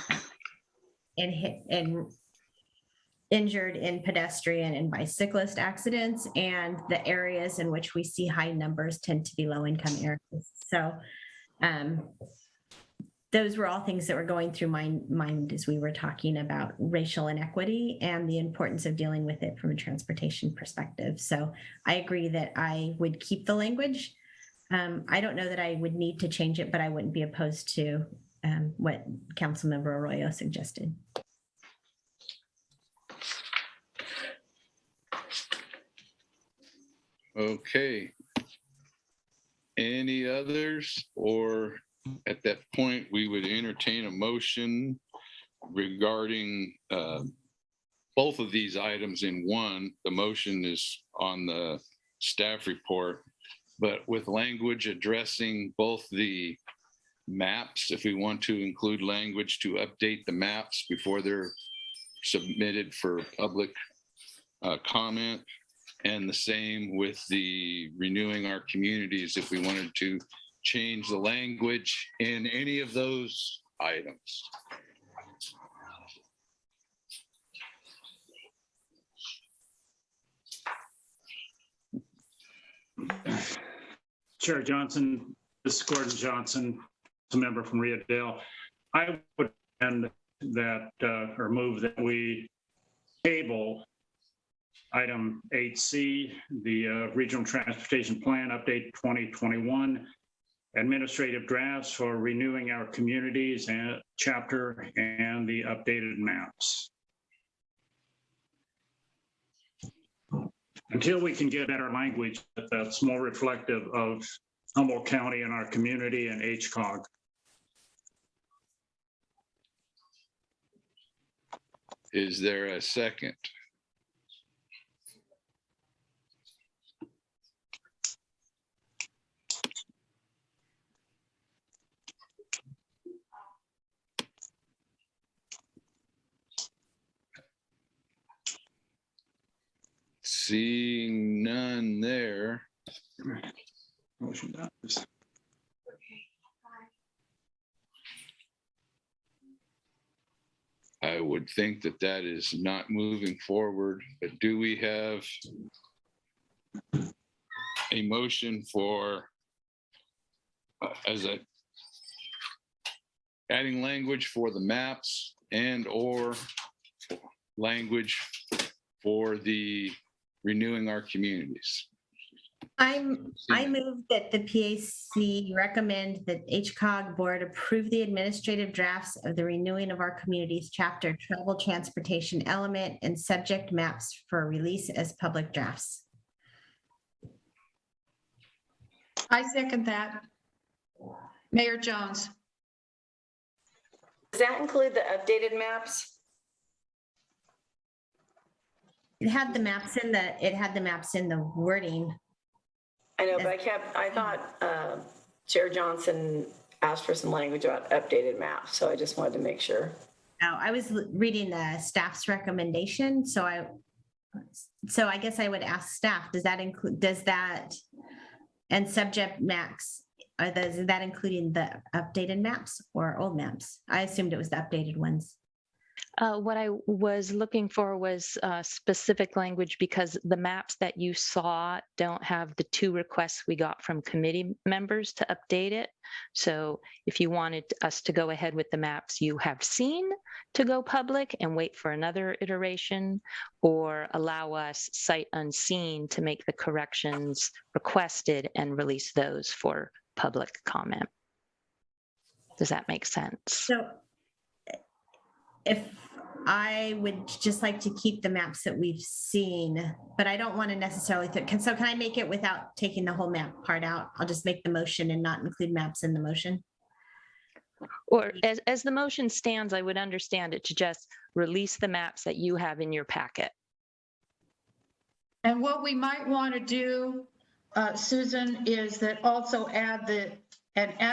K: injured in pedestrian and bicyclist accidents, and the areas in which we see high numbers tend to be low-income areas. So those were all things that were going through my mind as we were talking about racial inequity and the importance of dealing with it from a transportation perspective. So I agree that I would keep the language. I don't know that I would need to change it, but I wouldn't be opposed to what Councilmember Arroyo suggested.
A: Okay. Any others? Or at that point, we would entertain a motion regarding both of these items in one. The motion is on the staff report. but with language addressing both the maps, if we want to include language to update the maps before they're submitted for public comment, and the same with the renewing our communities if we wanted to change the language in any of those items.
E: Chair Johnson, this is Gordon Johnson, a member from Rio Dale. I would recommend that or move that we table item 8C, the Regional Transportation Plan Update 2021, administrative drafts for renewing our communities and chapter and the updated maps. Until we can get better language that's more reflective of Humboldt County and our community and HCOG.
A: Is there a second? Seeing none there.
E: Motion dies.
A: I would think that that is not moving forward, but do we have a motion for adding language for the maps and or language for the renewing our communities?
K: I move that the PAC recommend that HCOG board approve the administrative drafts of the renewing of our communities chapter travel transportation element and subject maps for release as public drafts.
D: I second that. Mayor Jones.
H: Does that include the updated maps?
K: It had the maps in the wording.
H: I know, but I thought Chair Johnson asked for some language about updated maps, so I just wanted to make sure.
K: Oh, I was reading the staff's recommendation, so I guess I would ask staff, does that and subject maps, is that including the updated maps or old maps? I assumed it was the updated ones.
Q: What I was looking for was specific language because the maps that you saw don't have the 2 requests we got from committee members to update it. So if you wanted us to go ahead with the maps you have seen to go public and wait for another iteration, or allow us sight unseen to make the corrections requested and release those for public comment. Does that make sense?
K: So if I would just like to keep the maps that we've seen, but I don't want to necessarily, so can I make it without taking the whole map part out? I'll just make the motion and not include maps in the motion.
Q: Or as the motion stands, I would understand it to just release the maps that you have in your packet.
D: And what we might want to do, Susan, is that also add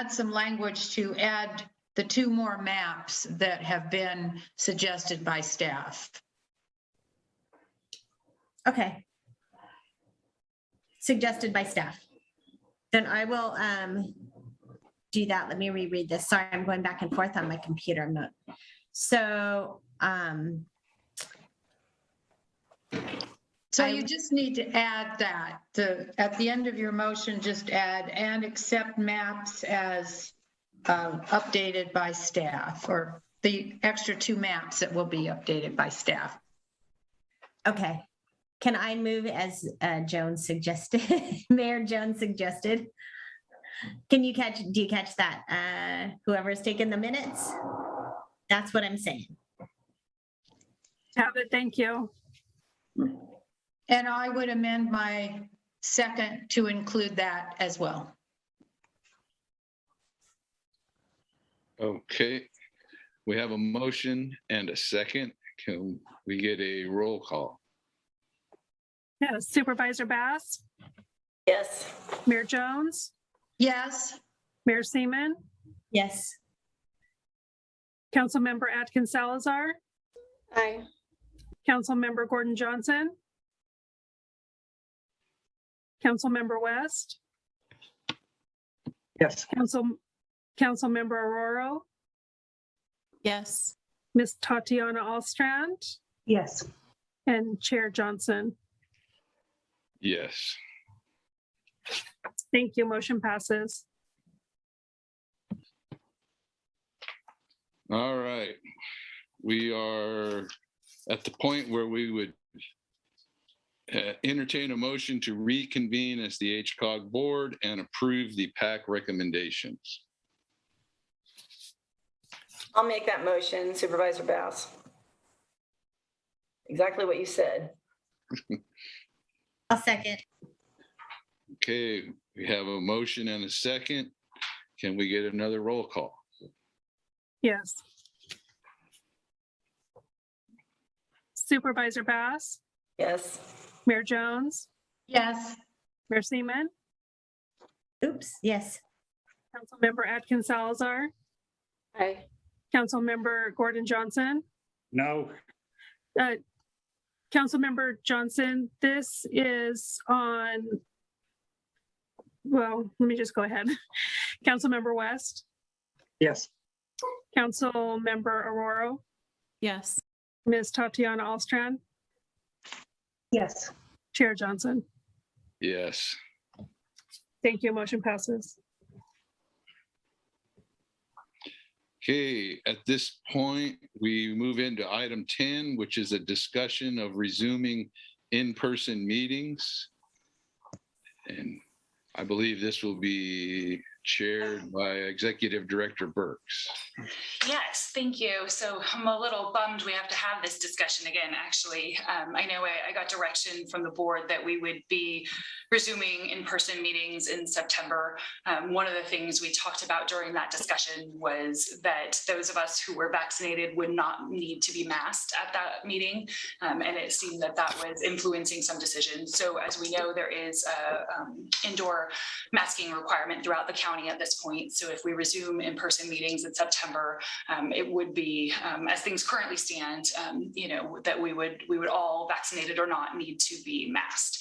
D: some language to add the 2 more maps that have been suggested by staff.
K: Okay. Suggested by staff. Then I will do that. Let me reread this. Sorry, I'm going back and forth on my computer. I'm not. So
D: you just need to add that at the end of your motion, just add and accept maps as updated by staff, or the extra 2 maps that will be updated by staff.
K: Okay. Can I move as Jones suggested, Mayor Jones suggested? Do you catch that? Whoever's taken the minutes? That's what I'm saying.
C: Have it, thank you.
D: And I would amend my second to include that as well.
A: Okay, we have a motion and a second. Can we get a roll call?
C: Yeah, Supervisor Bass,
H: Yes.
C: Mayor Jones,
D: Yes.
C: Mayor Seaman,
K: Yes.
C: Councilmember Atkins Salazar,
I: Aye.
C: Councilmember Gordon Johnson, Councilmember West,
S: Yes.
C: Councilmember Aurora,
R: Yes.
C: Miss Tatiana Alstrand,
J: Yes.
C: and Chair Johnson.
A: Yes.
C: Thank you. Motion passes.
A: All right. We are at the point where we would entertain a motion to reconvene as the HCOG board and approve the PAC recommendations.
H: I'll make that motion, Supervisor Bass. Exactly what you said.
K: I'll second.
A: Okay, we have a motion and a second. Can we get another roll call?
C: Yes. Supervisor Bass,
H: Yes.
C: Mayor Jones,
D: Yes.
C: Mayor Seaman,
K: Oops. Yes.
C: Councilmember Atkins Salazar,
I: Aye.
C: Councilmember Gordon Johnson.
E: No.
C: Councilmember Johnson, this is on, well, let me just go ahead. Councilmember West,
S: Yes.
C: Councilmember Aurora,
R: Yes.
C: Ms. Tatiana Alstrand,
J: Yes.
C: Chair Johnson.
A: Yes.
C: Thank you. Motion passes.
A: Okay, at this point, we move into item 10, which is a discussion of resuming in-person meetings. And I believe this will be chaired by Executive Director Burks.
B: Yes, thank you. So I'm a little bummed we have to have this discussion again, actually. I know I got direction from the board that we would be resuming in-person meetings in September. One of the things we talked about during that discussion was that those of us who were vaccinated would not need to be masked at that meeting. And it seemed that that was influencing some decisions. So as we know, there is a indoor masking requirement throughout the county at this point. So if we resume in-person meetings in September, it would be, as things currently stand, that we would all, vaccinated or not, need to be masked.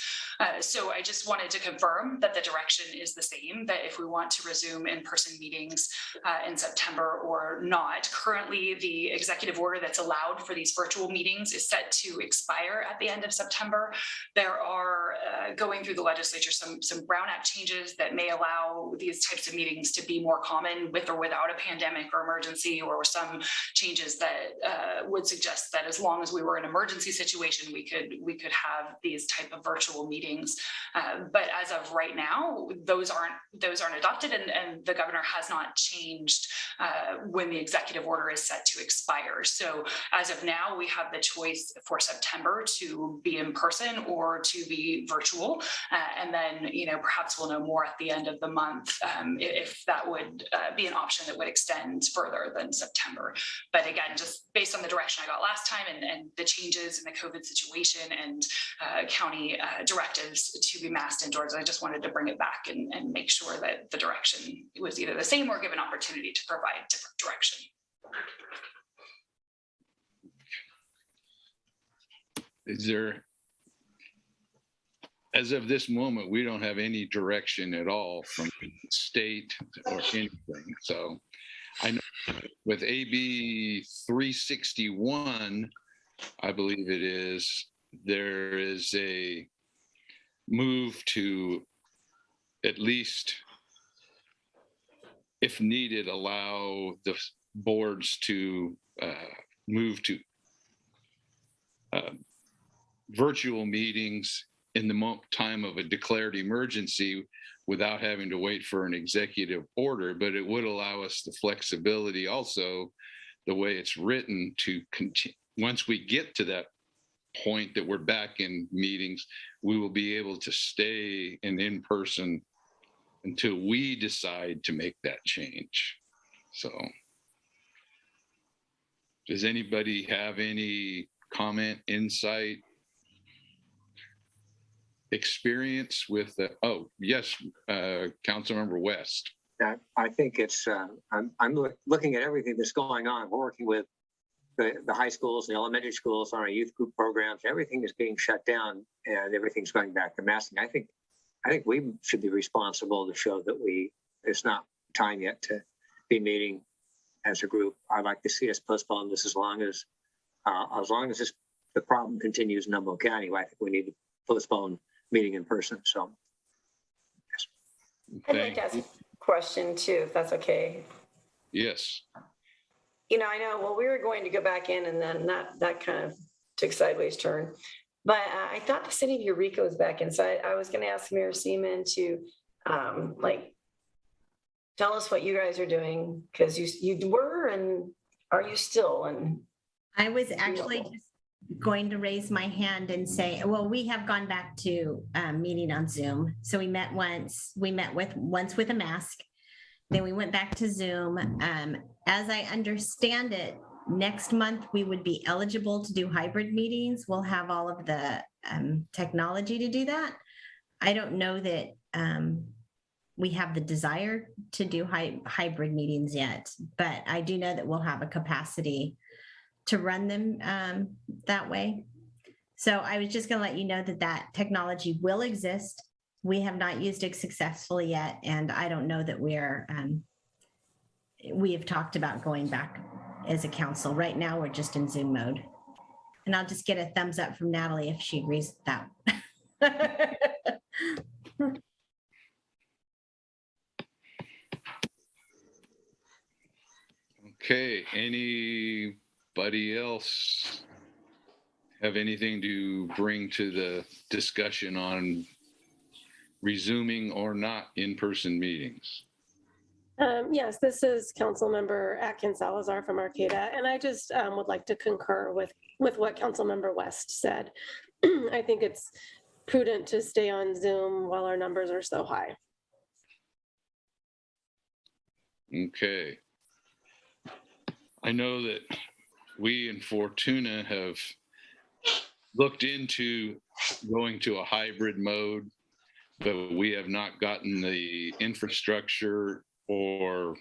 B: So I just wanted to confirm that the direction is the same, that if we want to resume in-person meetings in September or not. Currently, the executive order that's allowed for these virtual meetings is set to expire at the end of September. There are, going through the legislature, some Brown Act changes that may allow these types of meetings to be more common with or without a pandemic or emergency, or some changes that would suggest that as long as we were in an emergency situation, we could have these type of virtual meetings. But as of right now, those aren't adopted, and the governor has not changed when the executive order is set to expire. So as of now, we have the choice for September to be in person or to be virtual, and then perhaps we'll know more at the end of the month if that would be an option that would extend further than September. But again, just based on the direction I got last time and the changes in the COVID situation and county directives to be masked indoors, I just wanted to bring it back and make sure that the direction was either the same or give an opportunity to provide different direction.
A: Is there, as of this moment, we don't have any direction at all from the state or anything. So I know with AB 361, I believe it is, there is a move to at least, if needed, allow the boards to move to virtual meetings in the time of a declared emergency without having to wait for an executive order, but it would allow us the flexibility also, the way it's written, to continue. Once we get to that point that we're back in meetings, we will be able to stay in person until we decide to make that change. So does anybody have any comment, insight? experience with the, oh, yes, Councilmember West.
S: I think it's, I'm looking at everything that's going on. We're working with the high schools and elementary schools on our youth group programs. Everything is being shut down and everything's going back to masking. I think we should be responsible to show that it's not time yet to be meeting as a group. I'd like to see us postpone this as long as the problem continues in Humboldt County. I think we need to postpone meeting in person. So.
H: I'd like to ask a question too, if that's okay.
A: Yes.
H: You know, I know, well, we were going to go back in and then that kind of took sideways turn. But I thought the city of Eureka was back in. So I was going to ask Mayor Seaman to tell us what you guys are doing, because you were, and are you still? And
K: I was actually just going to raise my hand and say, well, we have gone back to meeting on Zoom. So we met once. We met once with a mask. Then we went back to Zoom. As I understand it, next month we would be eligible to do hybrid meetings. We'll have all of the technology to do that. I don't know that we have the desire to do hybrid meetings yet, but I do know that we'll have a capacity to run them that way. So I was just going to let you know that technology will exist. We have not used it successfully yet, and I don't know that we have talked about going back as a council. Right now, we're just in Zoom mode. And I'll just get a thumbs up from Natalie if she agrees with that.
A: Okay, anybody else have anything to bring to the discussion on resuming or not in-person meetings?
I: Yes, this is Councilmember Atkins Salazar from Arcata, and I just would like to concur with what Councilmember West said. I think it's prudent to stay on Zoom while our numbers are so high.
A: Okay. I know that we in Fortuna have looked into going to a hybrid mode, but we have not gotten the infrastructure or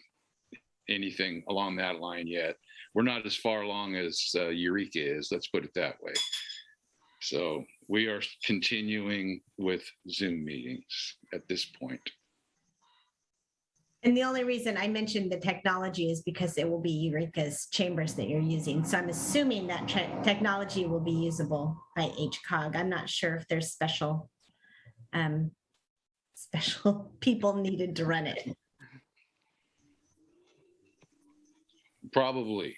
A: anything along that line yet. We're not as far along as Eureka is, let's put it that way. So we are continuing with Zoom meetings at this point.
K: And the only reason I mentioned the technology is because it will be Eureka's chambers that you're using. So I'm assuming that technology will be usable by HCOG. I'm not sure if there's special people needed to run it.
A: Probably.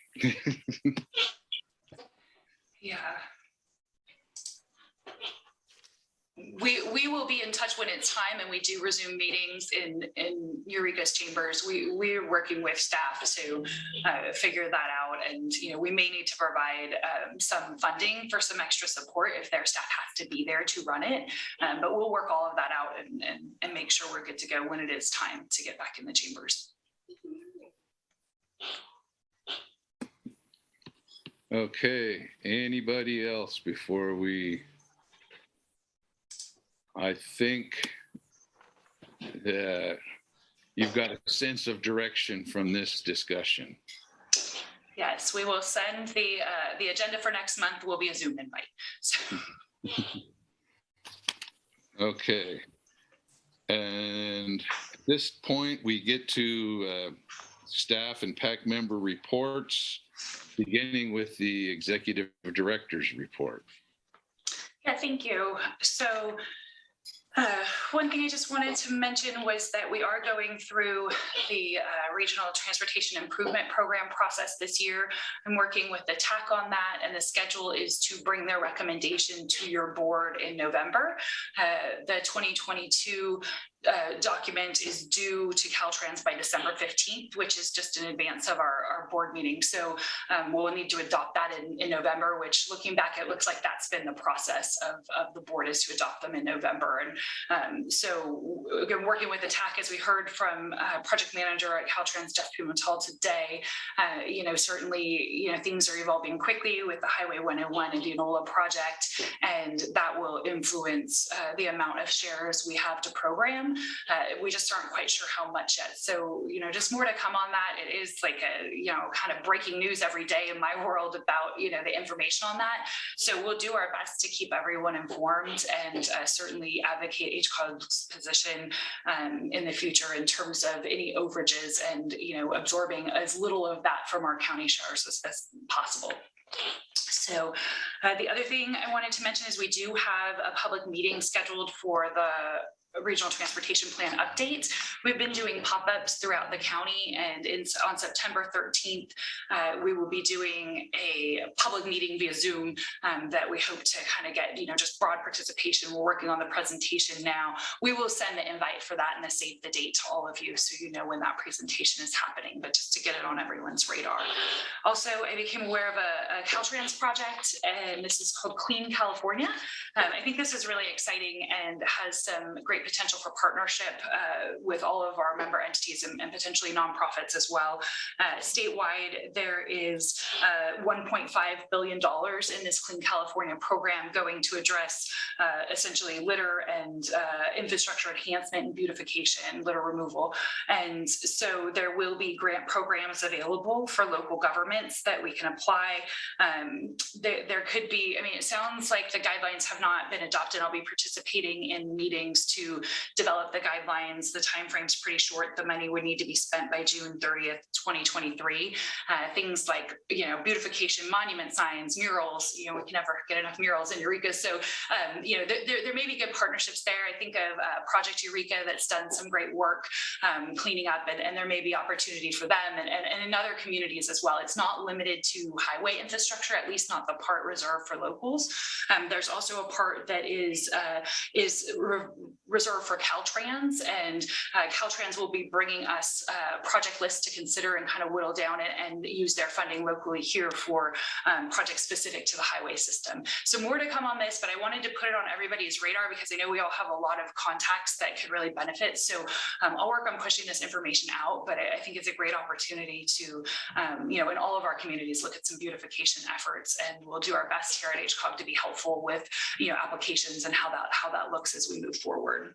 B: Yeah. We will be in touch when it's time, and we do resume meetings in Eureka's chambers. We're working with staff to figure that out, and we may need to provide some funding for some extra support if their staff has to be there to run it. But we'll work all of that out and make sure we're good to go when it is time to get back in the chambers.
A: Okay, anybody else before we? I think that you've got a sense of direction from this discussion.
B: Yes, we will send the agenda for next month will be a Zoom invite. So.
A: Okay. And at this point, we get to staff and PAC member reports, beginning with the executive director's report.
B: Yeah, thank you. So one thing I just wanted to mention was that we are going through the Regional Transportation Improvement Program process this year. I'm working with the TAC on that, and the schedule is to bring their recommendation to your board in November. The 2022 document is due to Caltrans by December 15th, which is just in advance of our board meeting. So we'll need to adopt that in November, which looking back, it looks like that's been the process of the board, is to adopt them in November. And so again, working with the TAC, as we heard from project manager at Caltrans, Jeff Pimentel today, certainly, things are evolving quickly with the Highway 101 and Dianola project, and that will influence the amount of shares we have to program. We just aren't quite sure how much yet. So, just more to come on that. It is like kind of breaking news every day in my world about, the information on that. So we'll do our best to keep everyone informed and certainly advocate HCOG's position in the future in terms of any overages and, absorbing as little of that from our county shares as possible. So the other thing I wanted to mention is we do have a public meeting scheduled for the Regional Transportation Plan update. We've been doing pop-ups throughout the county, and on September 13th, we will be doing a public meeting via Zoom that we hope to kind of get, just broad participation. We're working on the presentation now. We will send the invite for that and save the date to all of you, so you know when that presentation is happening, but just to get it on everyone's radar. Also, I became aware of a Caltrans project, and this is called Clean California. I think this is really exciting and has some great potential for partnership with all of our member entities and potentially nonprofits as well. Statewide, there is $1.5 billion in this Clean California program going to address essentially litter and infrastructure enhancement and beautification, litter removal. And so there will be grant programs available for local governments that we can apply. There could be, it sounds like the guidelines have not been adopted. I'll be participating in meetings to develop the guidelines. The timeframe's pretty short. The money would need to be spent by June 30th, 2023. Things like, beautification, monument signs, murals, we can never get enough murals in Eureka. So, there may be good partnerships there. I think of Project Eureka that's done some great work cleaning up, and there may be opportunity for them and in other communities as well. It's not limited to highway infrastructure, at least not the part reserved for locals. There's also a part that is reserved for Caltrans, and Caltrans will be bringing us a project list to consider and kind of whittle down it and use their funding locally here for projects specific to the highway system. So more to come on this, but I wanted to put it on everybody's radar because I know we all have a lot of contacts that could really benefit. So I'll work on pushing this information out, but I think it's a great opportunity to, in all of our communities, look at some beautification efforts, and we'll do our best here at HCOG to be helpful with, applications and how that looks as we move forward.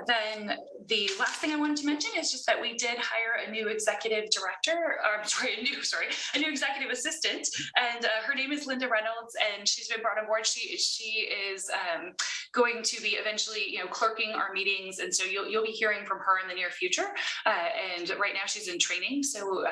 B: Then the last thing I wanted to mention is just that we did hire a new executive director, a new executive assistant, and her name is Linda Reynolds, and she's been brought on board. She is going to be eventually, clerking our meetings, and so you'll be hearing from her in the near future. And right now she's in training, so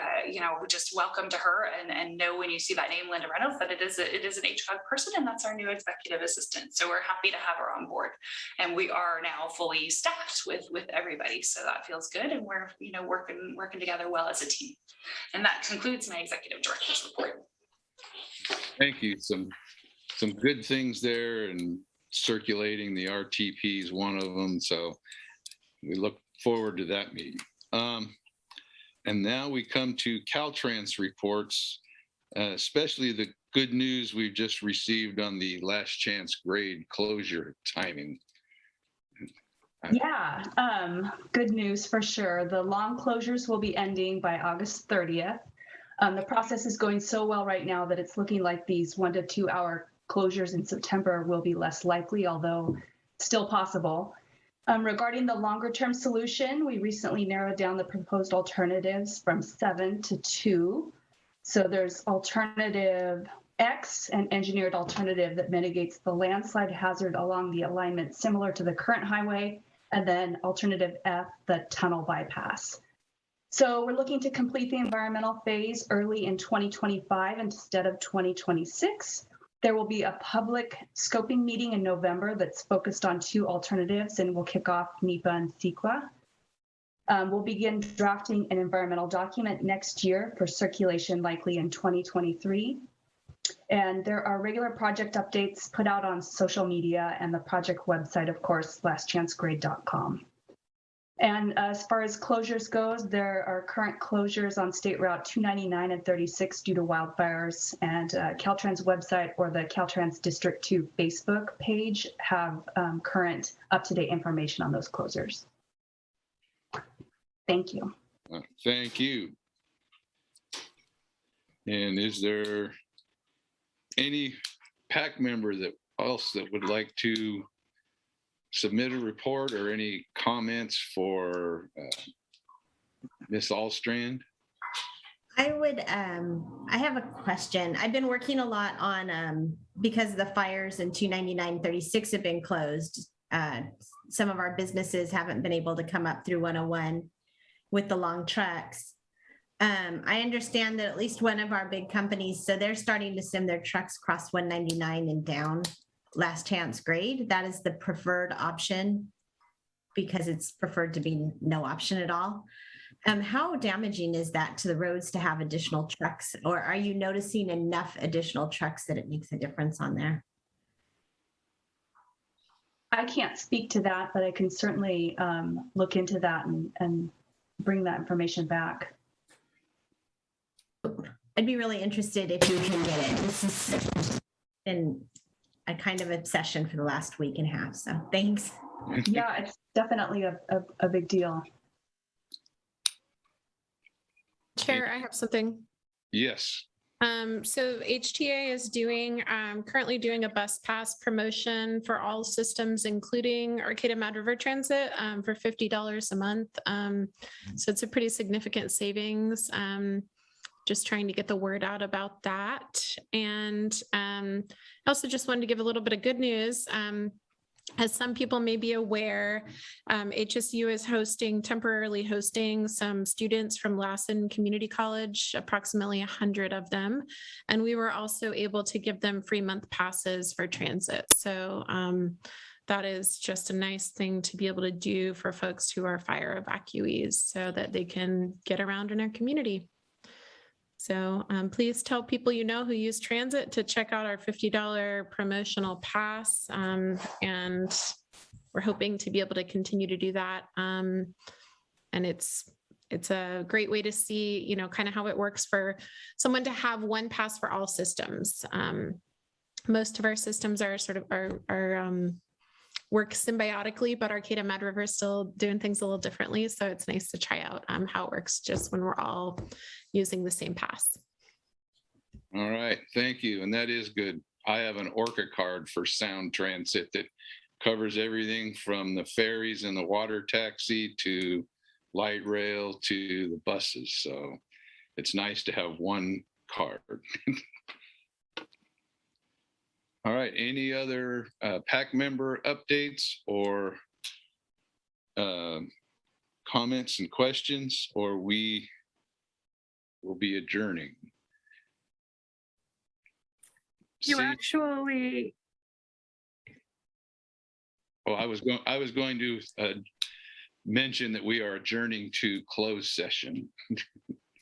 B: just welcome to her, and know when you see that name, Linda Reynolds, that it is an HCOG person, and that's our new executive assistant. So we're happy to have her on board, and we are now fully staffed with everybody, so that feels good, and we're working together well as a team. And that concludes my executive director's report.
A: Thank you. Some good things there, and circulating the RTP is one of them, so we look forward to that meeting. And now we come to Caltrans reports, especially the good news we've just received on the last chance grade closure timing.
J: Yeah, good news for sure. The long closures will be ending by August 30th. The process is going so well right now that it's looking like these 1 to 2 hour closures in September will be less likely, although still possible. Regarding the longer term solution, we recently narrowed down the proposed alternatives from 7 to 2. So there's alternative X, an engineered alternative that mitigates the landslide hazard along the alignment similar to the current highway, and then alternative F, the tunnel bypass. So we're looking to complete the environmental phase early in 2025 instead of 2026. There will be a public scoping meeting in November that's focused on 2 alternatives, and we'll kick off NEPA and CEQA. We'll begin drafting an environmental document next year for circulation, likely in 2023. And there are regular project updates put out on social media and the project website, of course, lastchancegrade.com. And as far as closures goes, there are current closures on State Route 299 and 36 due to wildfires, and Caltrans website or the Caltrans District 2 Facebook page have current up-to-date information on those closures. Thank you.
A: Thank you. And is there any PAC member that would like to submit a report or any comments for Ms. Alstrand?
K: I would, I have a question. I've been working a lot on, because the fires in 299-36 have been closed. Some of our businesses haven't been able to come up through 101 with the long trucks. I understand that at least one of our big companies, so they're starting to send their trucks across 199 and down Last Chance Grade. That is the preferred option because it's preferred to be no option at all. How damaging is that to the roads to have additional trucks, or are you noticing enough additional trucks that it makes a difference on there?
J: I can't speak to that, but I can certainly look into that and bring that information back.
K: I'd be really interested if you can get it. This has been a kind of obsession for the last week and a half, so thanks.
J: Yeah, it's definitely a big deal.
R: Chair, I have something.
A: Yes.
R: So HTA is currently doing a bus pass promotion for all systems, including Arcata Mad River Transit, for $50 a month. So it's a pretty significant savings. Just trying to get the word out about that. And I also just wanted to give a little bit of good news. As some people may be aware, HSU is temporarily hosting some students from Lassen Community College, approximately 100 of them. And we were also able to give them free month passes for transit. So that is just a nice thing to be able to do for folks who are fire evacuees so that they can get around in our community. So please tell people you know who use transit to check out our $50 promotional pass. And we're hoping to be able to continue to do that. And it's a great way to see, kind of how it works for someone to have one pass for all systems. Most of our systems are work symbiotically, but Arcata Mad River is still doing things a little differently. So it's nice to try out how it works just when we're all using the same pass.
A: All right, thank you. And that is good. I have an Orca card for Sound Transit that covers everything from the ferries and the water taxi to light rail to the buses. So it's nice to have one card. All right, any other PAC member updates or comments and questions, or we will be adjourning?
C: You actually.
A: Oh, I was going to mention that we are adjourning to closed session.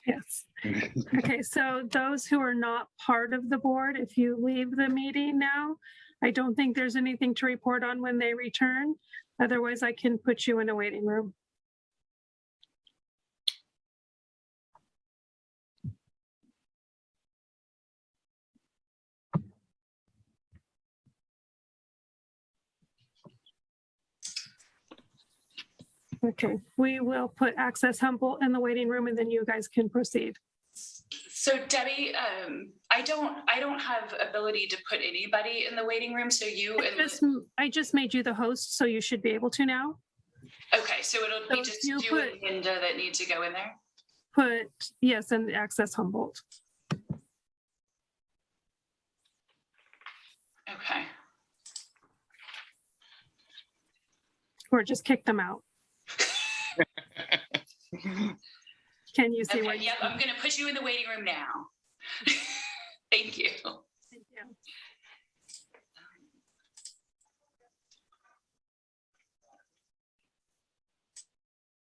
C: Yes. Okay, so those who are not part of the board, if you leave the meeting now, I don't think there's anything to report on when they return. Otherwise, I can put you in a waiting room. Okay, we will put Access Humboldt in the waiting room and then you guys can proceed.
B: So Debbie, I don't have ability to put anybody in the waiting room. So
C: I just made you the host, so you should be able to now.
B: Okay, so it'll be just you and Linda that need to go in there?
C: Yes, and Access Humboldt.
B: Okay.
C: Or just kick them out. Can you see
B: what? Yep, I'm going to put you in the waiting room now. Thank you.
C: Thank you.